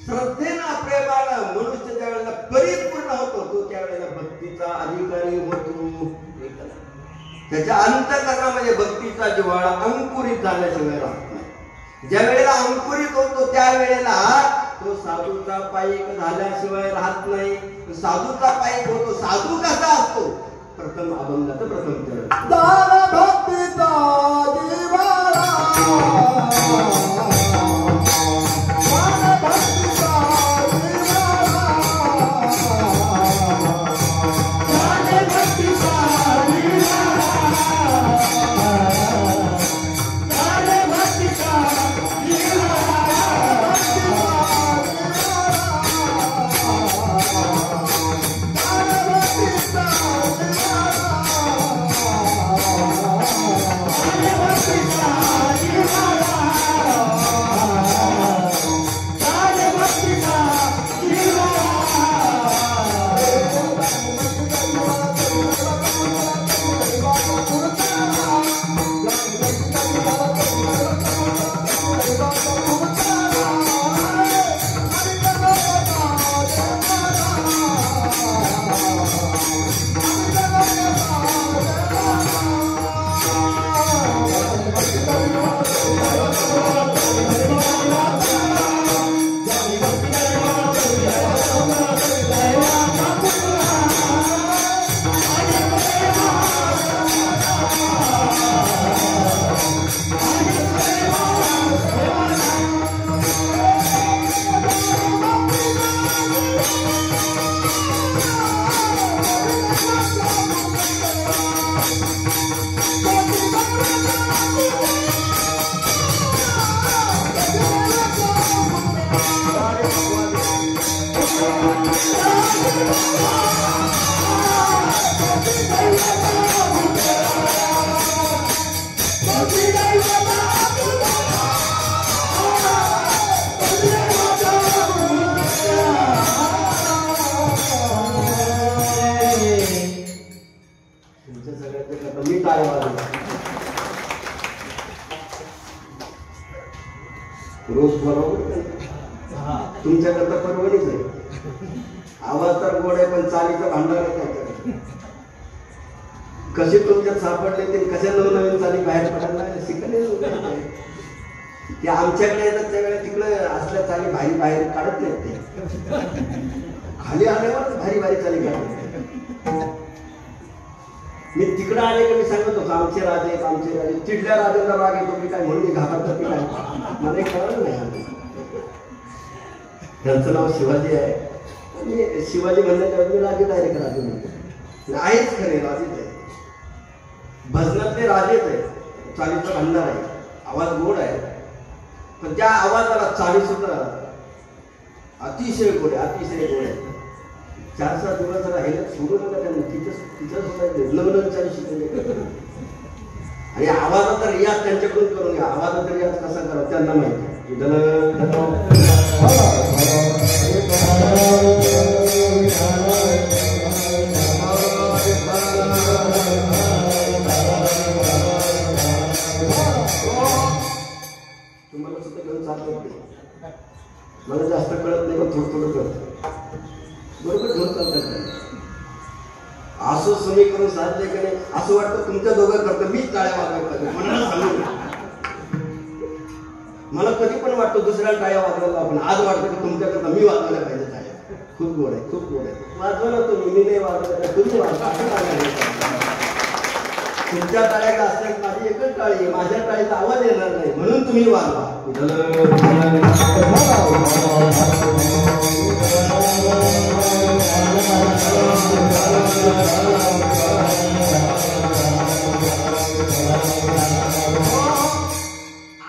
श्रद्धेनं प्रेमाला मनुष्य त्यावेळेला परिपूर्ण होतो, तो त्यावेळेला भक्तीचा अधिकारी होतो. त्याच्या अंतःकरणामध्ये भक्तीचा जिव्हाळा अंकुरित झाल्याशिवाय राहत नाही. ज्या वेळेला अंकुरित होतो त्यावेळेला तो साधूचा पायिक झाल्याशिवाय राहत नाही. साधूचा पायिक होतो. साधू कसा असतो? प्रथम अभंगाचं प्रथम चरण. भक्तीचा जिव्हाळा रोज बरोबर तुमच्याकरता परवणीच आहे. आवाज तर गोड आहे पण चालीचं भांडार आहे त्यांच्याकडे. कसे तुमच्यात सापडले ते कशा नवनवीन चाली बाहेर पडायला शिकले ते आमच्याकडे येतात त्यावेळेला तिकडे असल्या चाली भारी बाहेर काढत नाहीत. ते खाली आल्यावर भारी भारी चाली काढत. मी तिकडे आले की मी सांगत होतो आमचे राजे आमचे राजे. चिडल्या राजांना राग येतो की काय म्हणून घाबरतात की काय मला कळलं नाही. त्यांचं नाव शिवाजी आहे. आणि शिवाजी म्हणण्याच्या मी राजे डायरेक्ट राजे म्हणतो. आहेच खरे राजेच आहे. भजनातले राजेच आहे. चालीचा भंडार आहे. आवाज गोड आहे पण त्या आवाजाला चाली सुद्धा अतिशय गोड आहे. अतिशय गोड आहे. 4-7 दिवस जरा हे सोडून नका त्यांना. तिथं सुद्धा नवनवीन चाली शिकवले. आणि आवाजाचा रियाज त्यांच्याकडून करून घ्या. आवाजाचा रियाज कसा करा त्यांना माहिती. तुम्हाला सुद्धा घेऊन चालत नाही. मला जास्त कळत नाही पण थोडं थोडं कळत. बरोबर घेऊन चालतात. असं समीकरण साधले की नाही असं वाटतं तुमच्या दोघं करतं मीच टाळ्या वाजवत. मला कधी पण वाटतं दुसऱ्या टाळ्या वाजवायला आपण. आज वाटतं की तुमच्याकरता मी वाजवायला पाहिजे टाळ्या. खूप गोड आहे. खूप गोड आहे. वाजवा ना तुम्ही. मी नाही वाजवत तुम्ही वाजवा. तुमच्या टाळ्या असल्या माझी एकच टाळी आहे. माझ्या टाळीचा आवाज येणार नाही म्हणून तुम्ही वाजवा.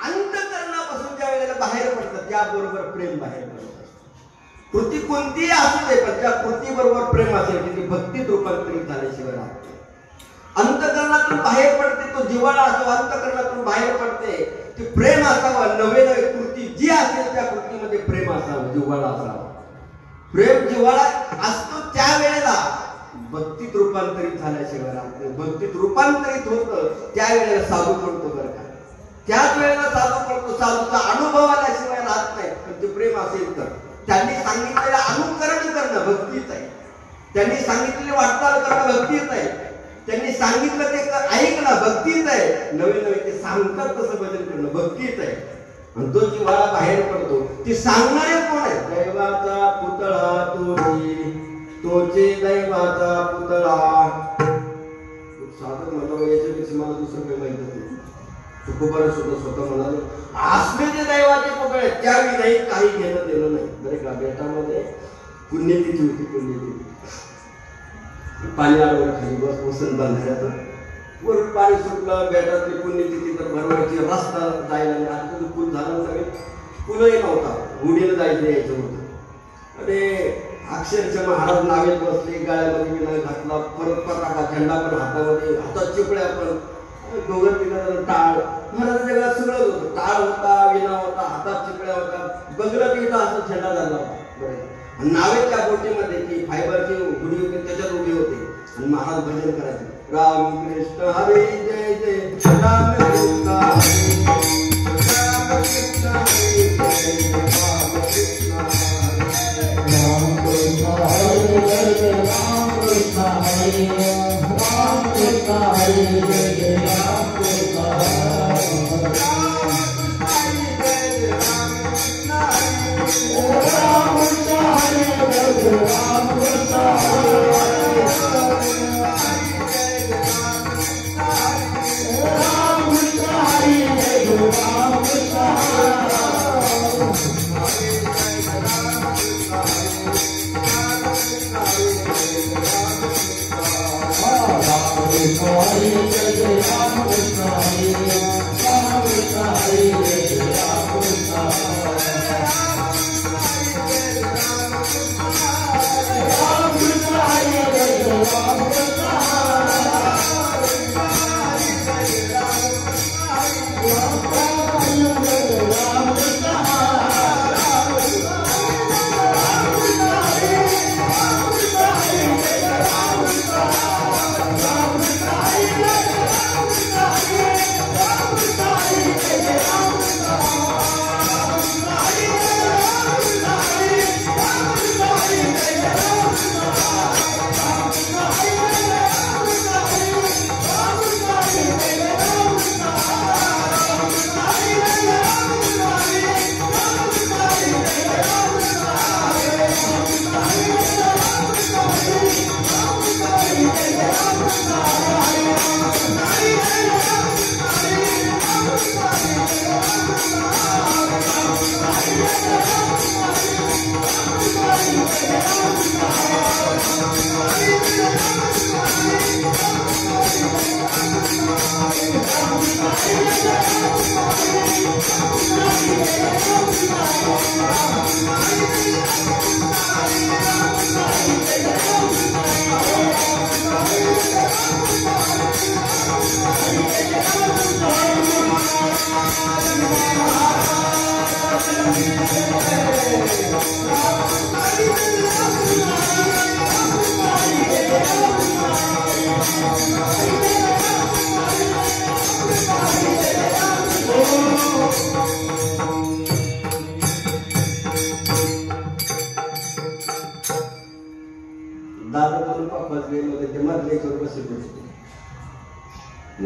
अंतःकरणापासून ज्या वेळेला बाहेर पडतात त्याबरोबर प्रेम बाहेर पडतं. कृती कोणतीही असू दे पण त्या कृतीबरोबर प्रेम असेल की ती भक्तीत रूपांतरित झाल्याशिवाय राहते. अंतकरणातून बाहेर पडते, तो जिव्हाळा असतो अंतकरणातून बाहेर पडते. ते प्रेम असावं. नवे नवे कृती जी असेल त्या कृतीमध्ये प्रेम असावं, जिव्हाळा असावा. प्रेम जिव्हाळा असतो त्यावेळेला भक्तीत रूपांतरित झाल्याशिवाय राहत नाही. भक्तीत रूपांतरित होतं त्यावेळेला साधू पडतो बरं का. त्याच वेळेला साधू पडतो. साधूचा अनुभव आल्याशिवाय राहत नाही. पण ते प्रेम असेल तर त्यांनी सांगितलेलं अनुकरण करणं भक्तीच आहे. त्यांनी सांगितलेले वाटचाल करणं भक्तीच आहे. त्यांनी सांगितलं ते ऐकणं भक्तीच आहे. नवे नवे ते सांगतात तसं भजन करणं भक्तीच आहे. आणि तो जिव्हाळा बाहेर पडतो. ते सांगणारे कोण आहे? दैवाचा पुतळा तोचे दैवाचा पुतळा. साधक म्हणतो याच्यापेक्षा मला दुसरं काही माहिती नाही. तुकोबाने सुद्धा स्वतः म्हणाले असले जे दैवाचे पुतळे त्यावेळी नाही काही घेणं देणं नाही. बरे का बेटामध्ये पुण्यतिथी होती. पुण्यतिथी पाणी आलं खाली बस वसंत बांधण्याचं वरून पाणी सुटलं. बेटातली पुण्यतिथी तर भरवायची रस्ता जायला नाही. आता पूल झाला नव्हे. पूलही नव्हता. गुढीला जायचं यायचं होतं. आणि अक्षरशः महाराज नावेत बसले. गाळ्यामध्ये विना घातला. परत पताका झेंडा पण हातामध्ये. हातात चिपळ्या पण दोघं तिघं टाळ. महाराजांच्या घरात सगळंच होतं. टाळ होता, विना होता, हातात चिपळ्या होता. बगलं तिथं असं झेंडा झाला होता. बरं नावेच्या बोटीमध्ये ती फायबरची गुढी होती त्याच्यात उभी होते. आणि महाराज भजन करायचे. राम कृष्ण हरे जय जय राम कृष्ण हरे राम कृष्ण हरे जय राम कृष्ण राम कृष्ण हरे जय राम कृष्ण हरे राम कृष्ण हरे जय राम कृष्ण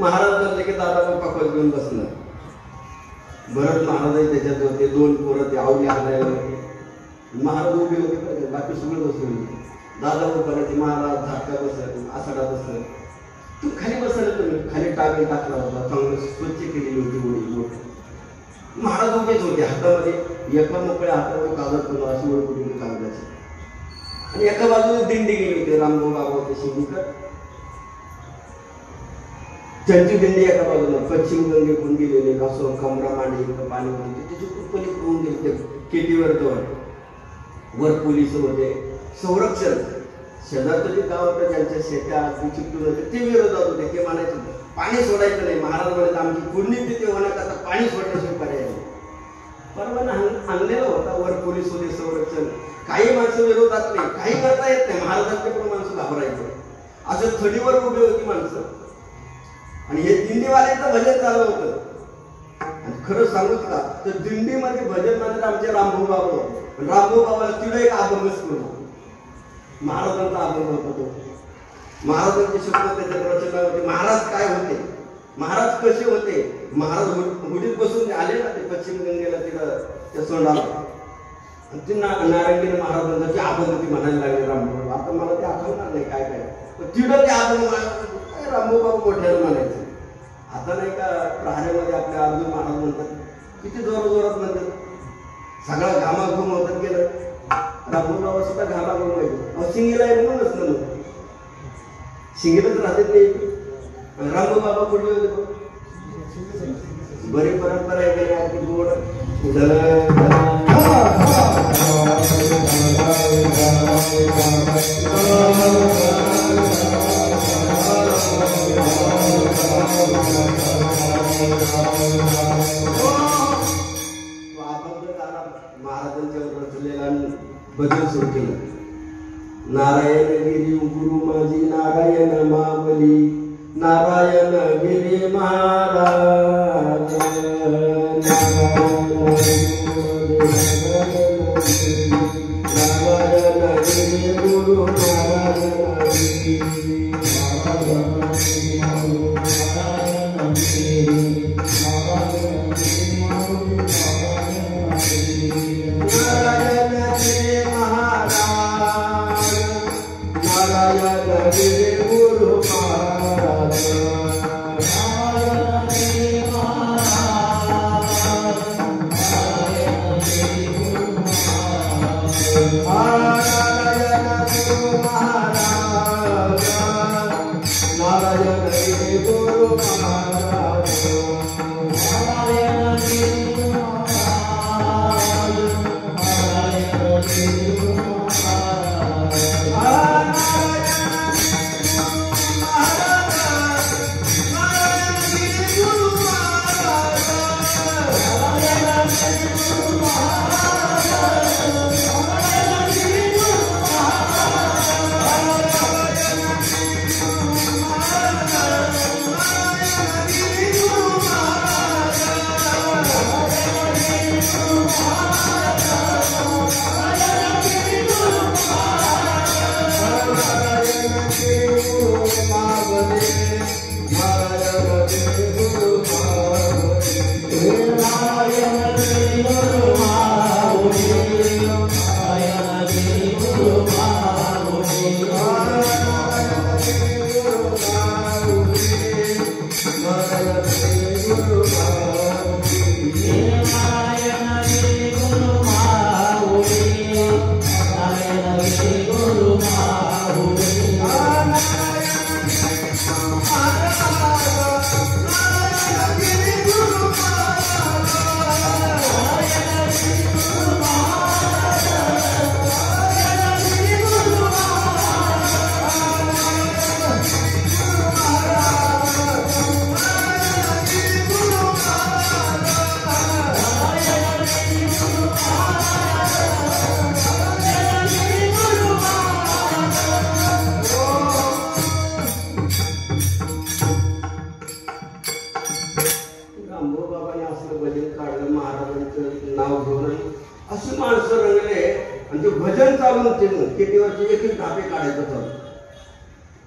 महाराज म्हणले की दादा बाप्पा खोल घेऊन बसणार. भरत महाराज त्याच्यात होते. दोन पोरं ते आवली आणायला होते. महाराज उभे होते. बाकी सगळं बसले होते. दादा बाप्पाने महाराज झाटका बसत आसाडा बसत. तू खाली बसला. तुम्ही खाली टावेल टाकला होता. चांगलं स्वच्छ केलेली होती गोळी. महाराज उभेच होते. हातामध्ये एका मोकळ्या हातामध्ये कागद करून अशी ओळख होती कागदाची. आणि एका बाजूने दिंडी गेली होती. रामभाऊ बाबा होते शिवकर. त्यांची दिंडी एका बाजूला पश्चिम गंगेकडून गेलेले. असं कमरा मांडी पाणी होते. त्याची कुठपणी करून गेले. केटीवर जवळ वर पोलीस होते. शेजारचं जे गाव होतं ज्यांच्या शेत्या चिपटून होते ते विरोधात होते. ते म्हणायचे पाणी सोडायचं नाही. महाराज म्हणत आमची पुण्य तिथे होण्याकरता पाणी सोडण्याशिवाय पर्याय नाही. परवाना आणलेला होता वर पोलीस होते संरक्षण. काही माणसं विरोधात नाही, काही करता येत नाही. महाराजांचे पण माणसं घाबरायचे. असं थडीवर उभी होती माणसं आणि हे दिंडीवाल्यांचं भजन चालू होतं. आणि खरं सांगूच का तर दिंडीमध्ये भजन म्हणत आमचे रामभाऊ बाबा होते. रामभाऊ बाबाला तिला एक अभंग स्कूल महाराजांचा अभंग होता तो. महाराजांचे शब्द त्याच्यात रचना होते. महाराज काय होते, महाराज कसे होते. महाराज गुढीत बसून आले ना ते पश्चिम गंगेला तिथं त्या सोंडाला आणि ती नारायणीने महाराजांचा ते अभंग ती म्हणायला लागले रामभाऊ. आता मला ते आठवणार नाही काय काय तिथं ते अभंग रामभाऊ बाबा मोठ्याला म्हणायचं. आता नाही का प्रहाऱ्यामध्ये आपल्या अर्जुन महाराज म्हणतात किती जोरात म्हणतात. सगळा घामाघूम होतात गेलं. रामभाऊ बाबा सुद्धा घामाघूम व्हायचं. शिंगेला आहे म्हणूनच ना शिंगेलाच राहते ते. रामभाऊ बाबा कुठे होते बरी परंपरा आहे की गोड महाराजांच्यावर रचलेला भजन सुरू केलं. नारायण गिरी गुरु माझी नारायण मावली नारायण गिरी महाराज नारायण गिरी गुरु नारायण गिरी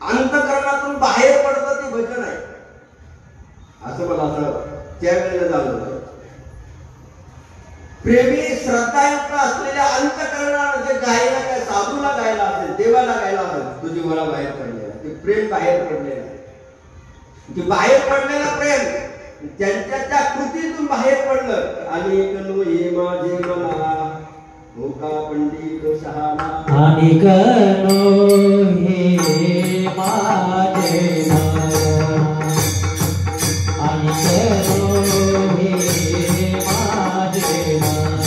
अंतकरणातून बाहेर पडतं ते भजन आहे असं मला असं त्यावेळेला जाणवलं. प्रेमी श्रद्धायुक्त असलेल्या अंतकरणानं जे गायला काय साधूला गायला असेल देवाला गायला असेल तुझी मला बाहेर पडलेला ते प्रेम बाहेर पडलेलं आहे. ते बाहेर पडलेलं प्रेम त्यांच्या त्या कृतीतून बाहेर पडलं. आणि कनु हे माझे मना होका पंडित शहाणा आणि कनु हे माझे मना आणि कनु हे माझे मना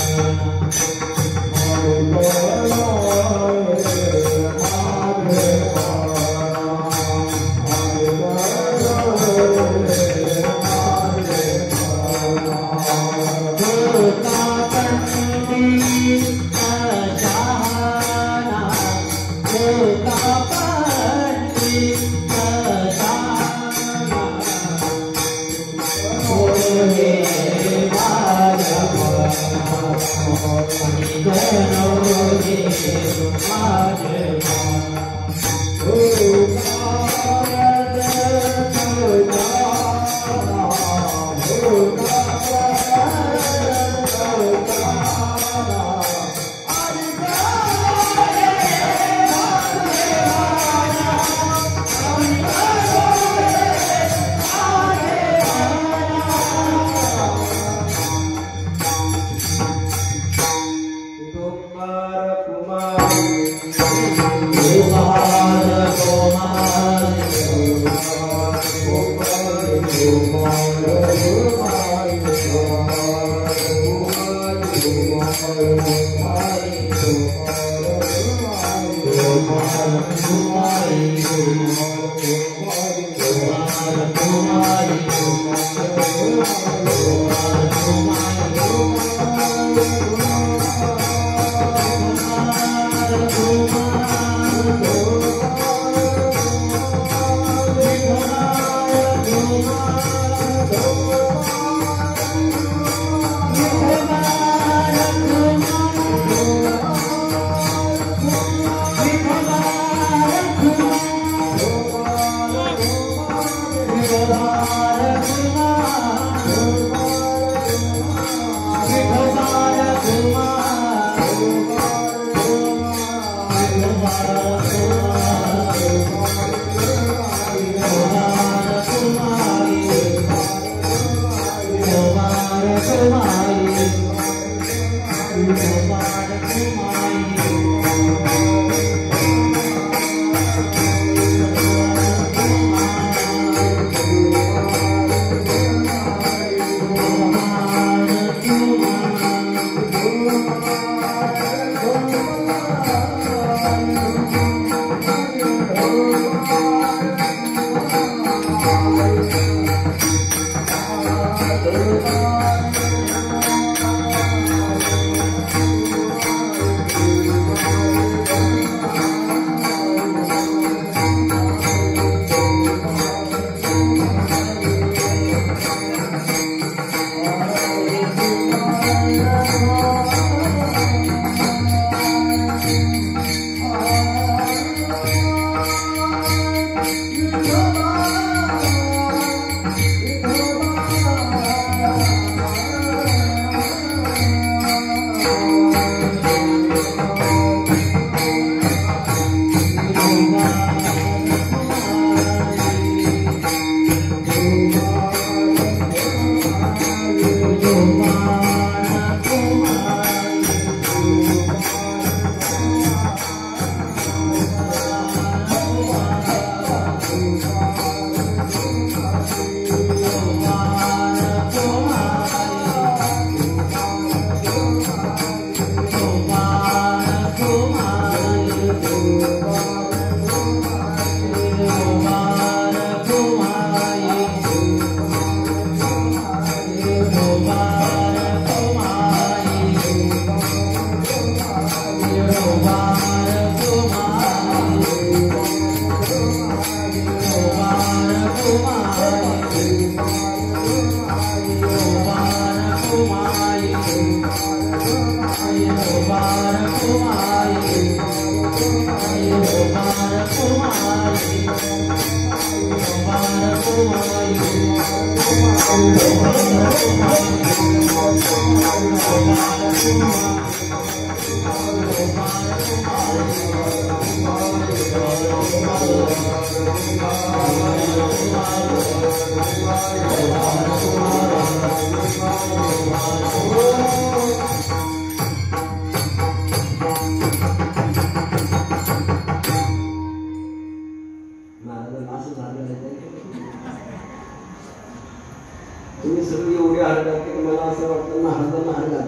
तुम्ही सगळे एवढे हरतात की मला असं वाटतं महाराजांना हरतात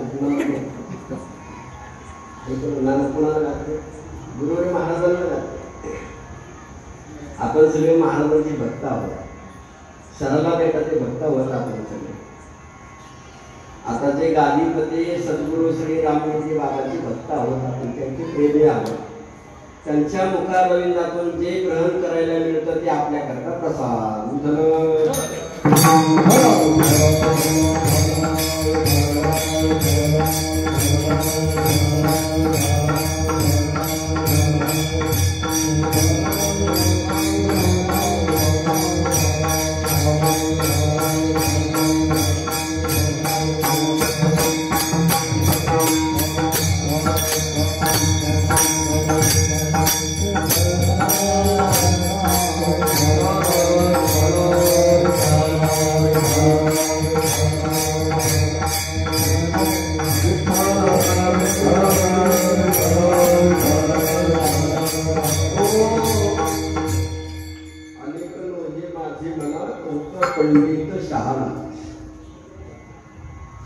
कुणाला घातले गुरुवारी महाराजांना घातले. आपण सगळे महाराजांची भक्त आहोत, शरला बेटाचे भक्त आहोत आपण सगळे. आता जे गादीपती सद्गुरू श्री राममूर्ती बाबाची भक्त आहोत आपण, त्यांचे प्रेमी आहोत. त्यांच्या मुखारविंदातून जे ग्रहण करायला मिळतं ते आपल्याकरता प्रसाद.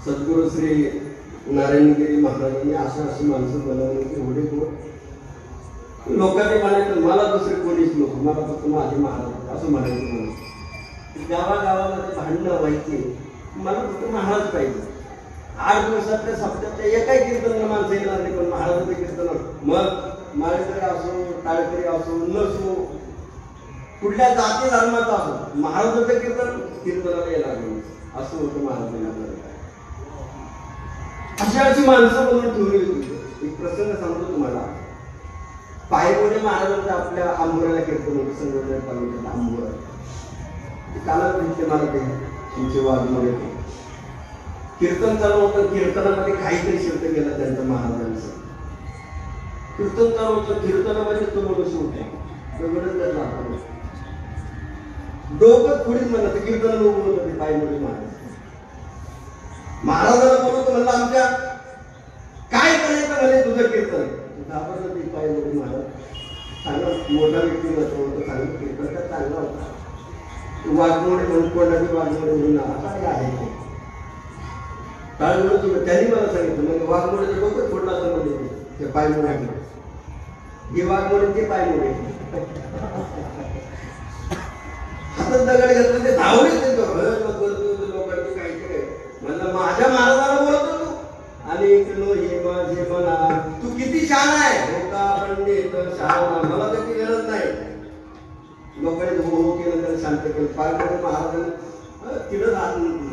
सद्गुरू श्री नारायणगिरी महाराजांनी अशी माणसं बनवली की एवढे गोड लोकांनी म्हणायचं मला दुसरे कोणीच नको, मला फक्त माझे महाराज असं म्हणायचं. म्हणून गावागावामध्ये भांडणं व्हायचे, मला फक्त महाराज पाहिजे. 8 दिवसातल्या सप्त्यातल्या एकाही कीर्तनाला माणसं येणार नाही, पण महाराजांचं कीर्तन मग माळेकरी असो, टाळकरी असो, नसो, कुठल्या जाती धर्माचा असो, महाराजांचं कीर्तनाला येणार नाही असं होतं महाराजांना. अशी माणसं म्हणून ठेवली होती. एक प्रसंग सांगतो तुम्हाला. पायगुडे महाराजांचं आपल्या आंबोऱ्याला कीर्तन होतं, संगमनेर तालुक्यात आंबोरा. कालच भेटले मला ते तुमचे वाघमोडे. कीर्तन चालू होतं, कीर्तनामध्ये काहीतरी शब्द गेला त्यांच्या महाराजांचं. कीर्तन चालू होतं, कीर्तनामध्ये तो मनुष्य होता डोकं थोडीच म्हणत कीर्तन बोलत होते पायगुडे महाराज. महाराजांना बोलतो म्हणलं आमच्या काय करायचं म्हणे तुझं कीर्तन. घाबरलं ते पायगुडे महाराज. चांगला मोठा व्यक्तिमत्व होतं, चांगलं कीर्तन का चांगला होता. वाघमोडे म्हणून कोणाची वाघमोडे म्हणून काय आहे टाळगुडे त्यांनी मला सांगितलं. म्हणजे वाघमोडेचं डोकं फोडलं असं म्हणजे ते पायमोडे हे वाघमोडे ते पायमोडे हातात दगड घेतलं ते धावले लोकांची काहीतरी म्हणलं माझ्या महाराजाला बोलतो तू आणि हे म्हणा तू किती शहाणा आहे. हो का पंडित शहाणा, मला त्याची गरज नाही. लोकांनी हो केलं, त्याला शांत केलं. पायगुडे महाराजांनी तिथं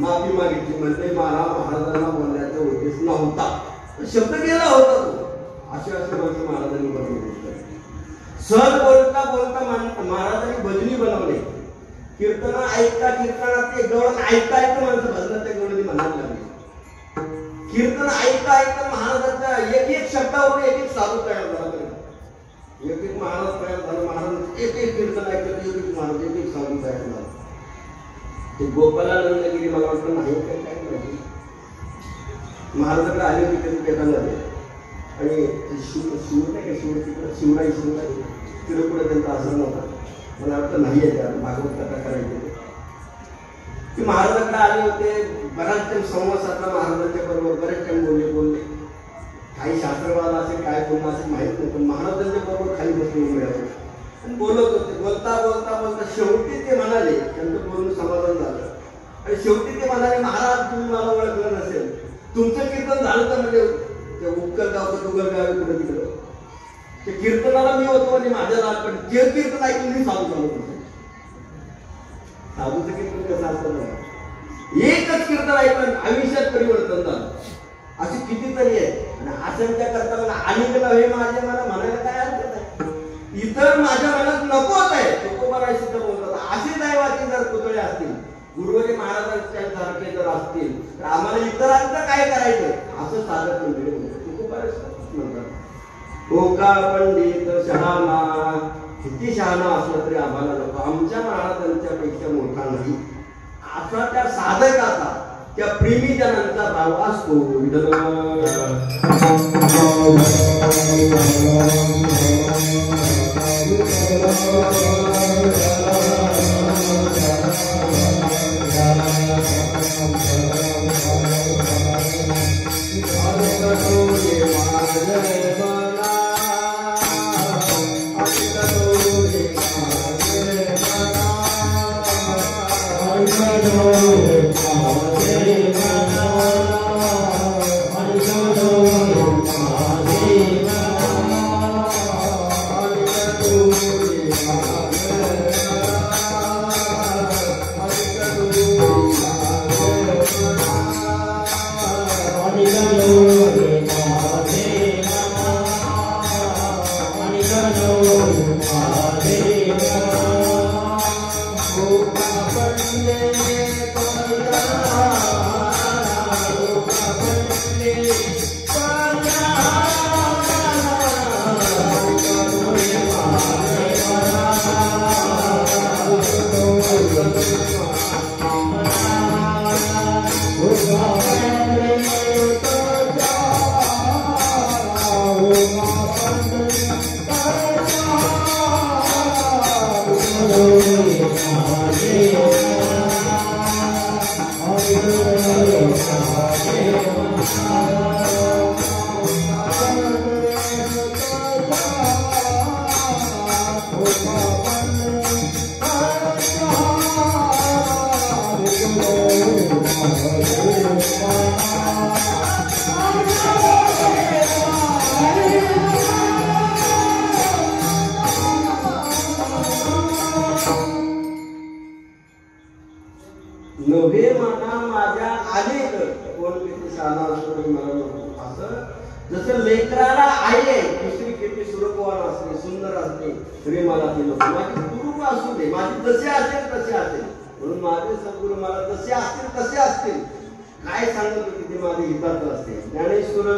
माफी मागितली. म्हणजे मला महाराजांना बोलण्याचा उद्देश नव्हता, शब्द केला होता तो. असे म्हणजे महाराजांनी बनवले. सहज बोलता बोलता महाराजांनी भजनी बनवले. कीर्तन ऐकता कीर्तनात ते गवळण ऐकता ऐकता माणसं भजनाच्या गवळणी म्हणायला लागली. कीर्तन ऐकता ऐकता महाराजांच्या एक एक शब्दावर एक एक साधू तयार झाला. एक एक महाराज तयार झाला. महाराज एक एक कीर्तन ऐकत एक एक महाराज एक एक साधू तयार झाला. ते गोपालानंदगिरी मला वाटतं नाही काय काय माहिती. महाराजांकडे आले होते कधी पेटांमध्ये आणि शिव नाही का शिवराई तिकडे पुढे त्यांचा आश्रम होता. मला वाटतं नाही आहे त्या भागवत कथा करायची. ते महाराजांकडे आले होते. बराच टाइम संवाद साधला महाराजांच्या बरोबर. बरेच टाइम बोलले. काही शास्त्रवाद असेल काय बोलणं असेल माहित नाही, पण महाराजांच्या बरोबर खाली बसले मिळाले बोलत होते. बोलता बोलता बोलता शेवटी ते म्हणाले, त्यांचं बोलणं समाधान झालं आणि शेवटी ते म्हणाले महाराज तुम्ही मला ओळखलं नसेल, तुमचं कीर्तन झालं तर म्हणजे ते उपकरगाव डुगरगाव कुठे तिकडं ते कीर्तनाला मी होतो म्हणजे माझ्या लहानपणी जे कीर्तन ऐकून मी साधू चालू होतो. साधूचं कीर्तन कसं असतं, एकच कीर्तन ऐकून आयुष्यात परिवर्तन झालं. अशी कितीतरी आहे. आणि आशंका करता मला अनेक हे माझ्या मला म्हणायला काय अर्थ नाही. इतर माझ्या मनात नकोच आहे तुकोबाराय सिद्ध बोलतात. असे दैवाचे जर पुतळे असतील, गुरुवारी महाराजांच्या सारखे जर असतील तर आम्हाला इतरांचं काय करायचं असं साधक मंडळी तुकोबाराय म्हणतात. हो का पंडित शहाणा, किती शहाणा असला तरी आम्हाला नको, आमच्या महाराजांच्या पेक्षा मोठा नाही असा त्या साधकाचा त्या प्रेमीजनांचा भाव असतो. नव्हे म्हणा माझ्या अनेक कोण किती शाळा असतो मला नको असं जसं लेकराला आई आहे दुसरी किती सुरपवान असते सुंदर असते तरी मला ती नको माझी गुरु असू दे माझी जसे असेल तसे असेल म्हणून माझे सद्गुरू मला जसे असतील तसे असतील काय सांगत होते ते माझे हिताचं असते ज्ञानेश्वर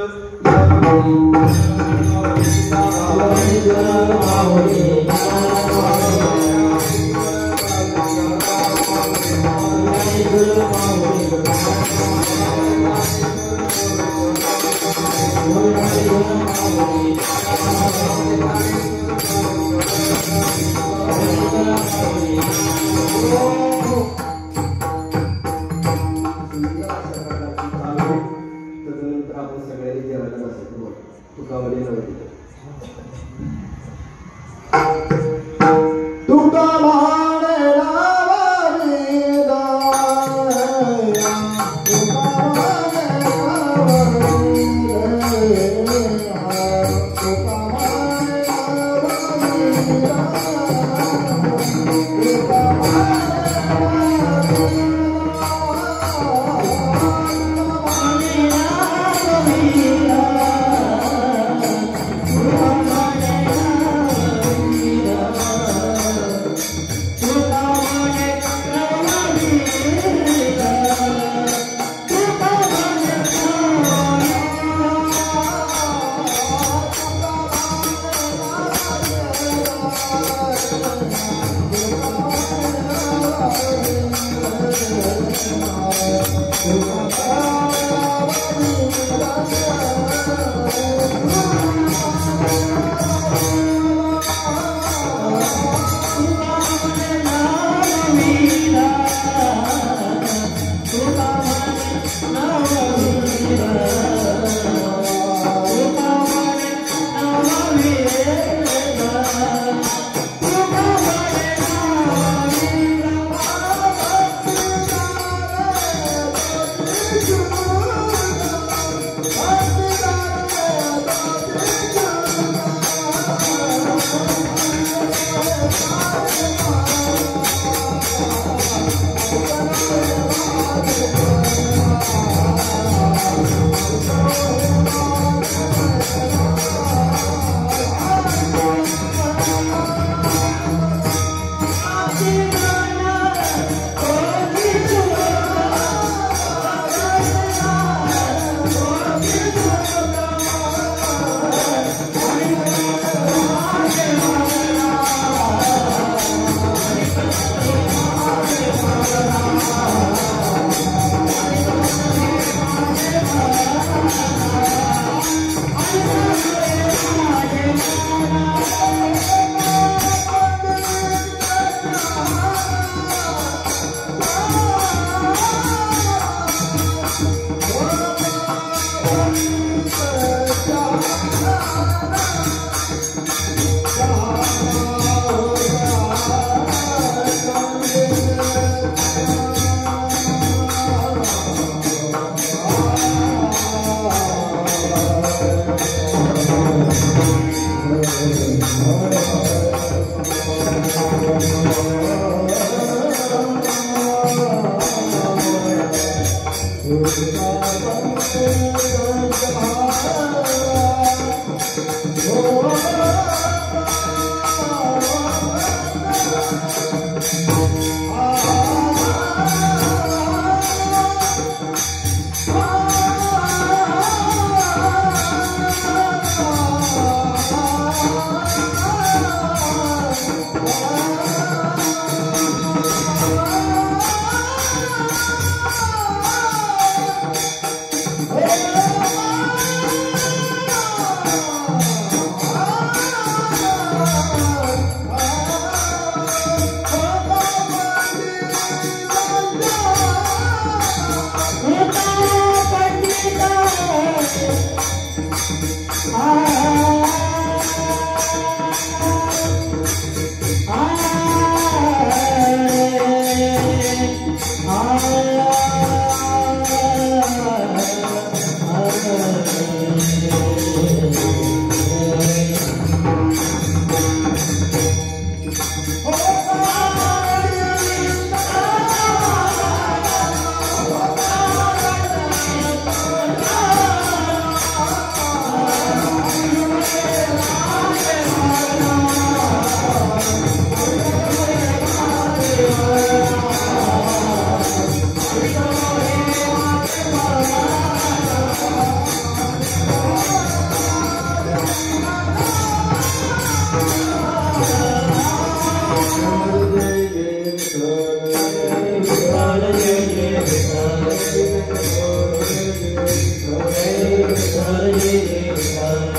देवा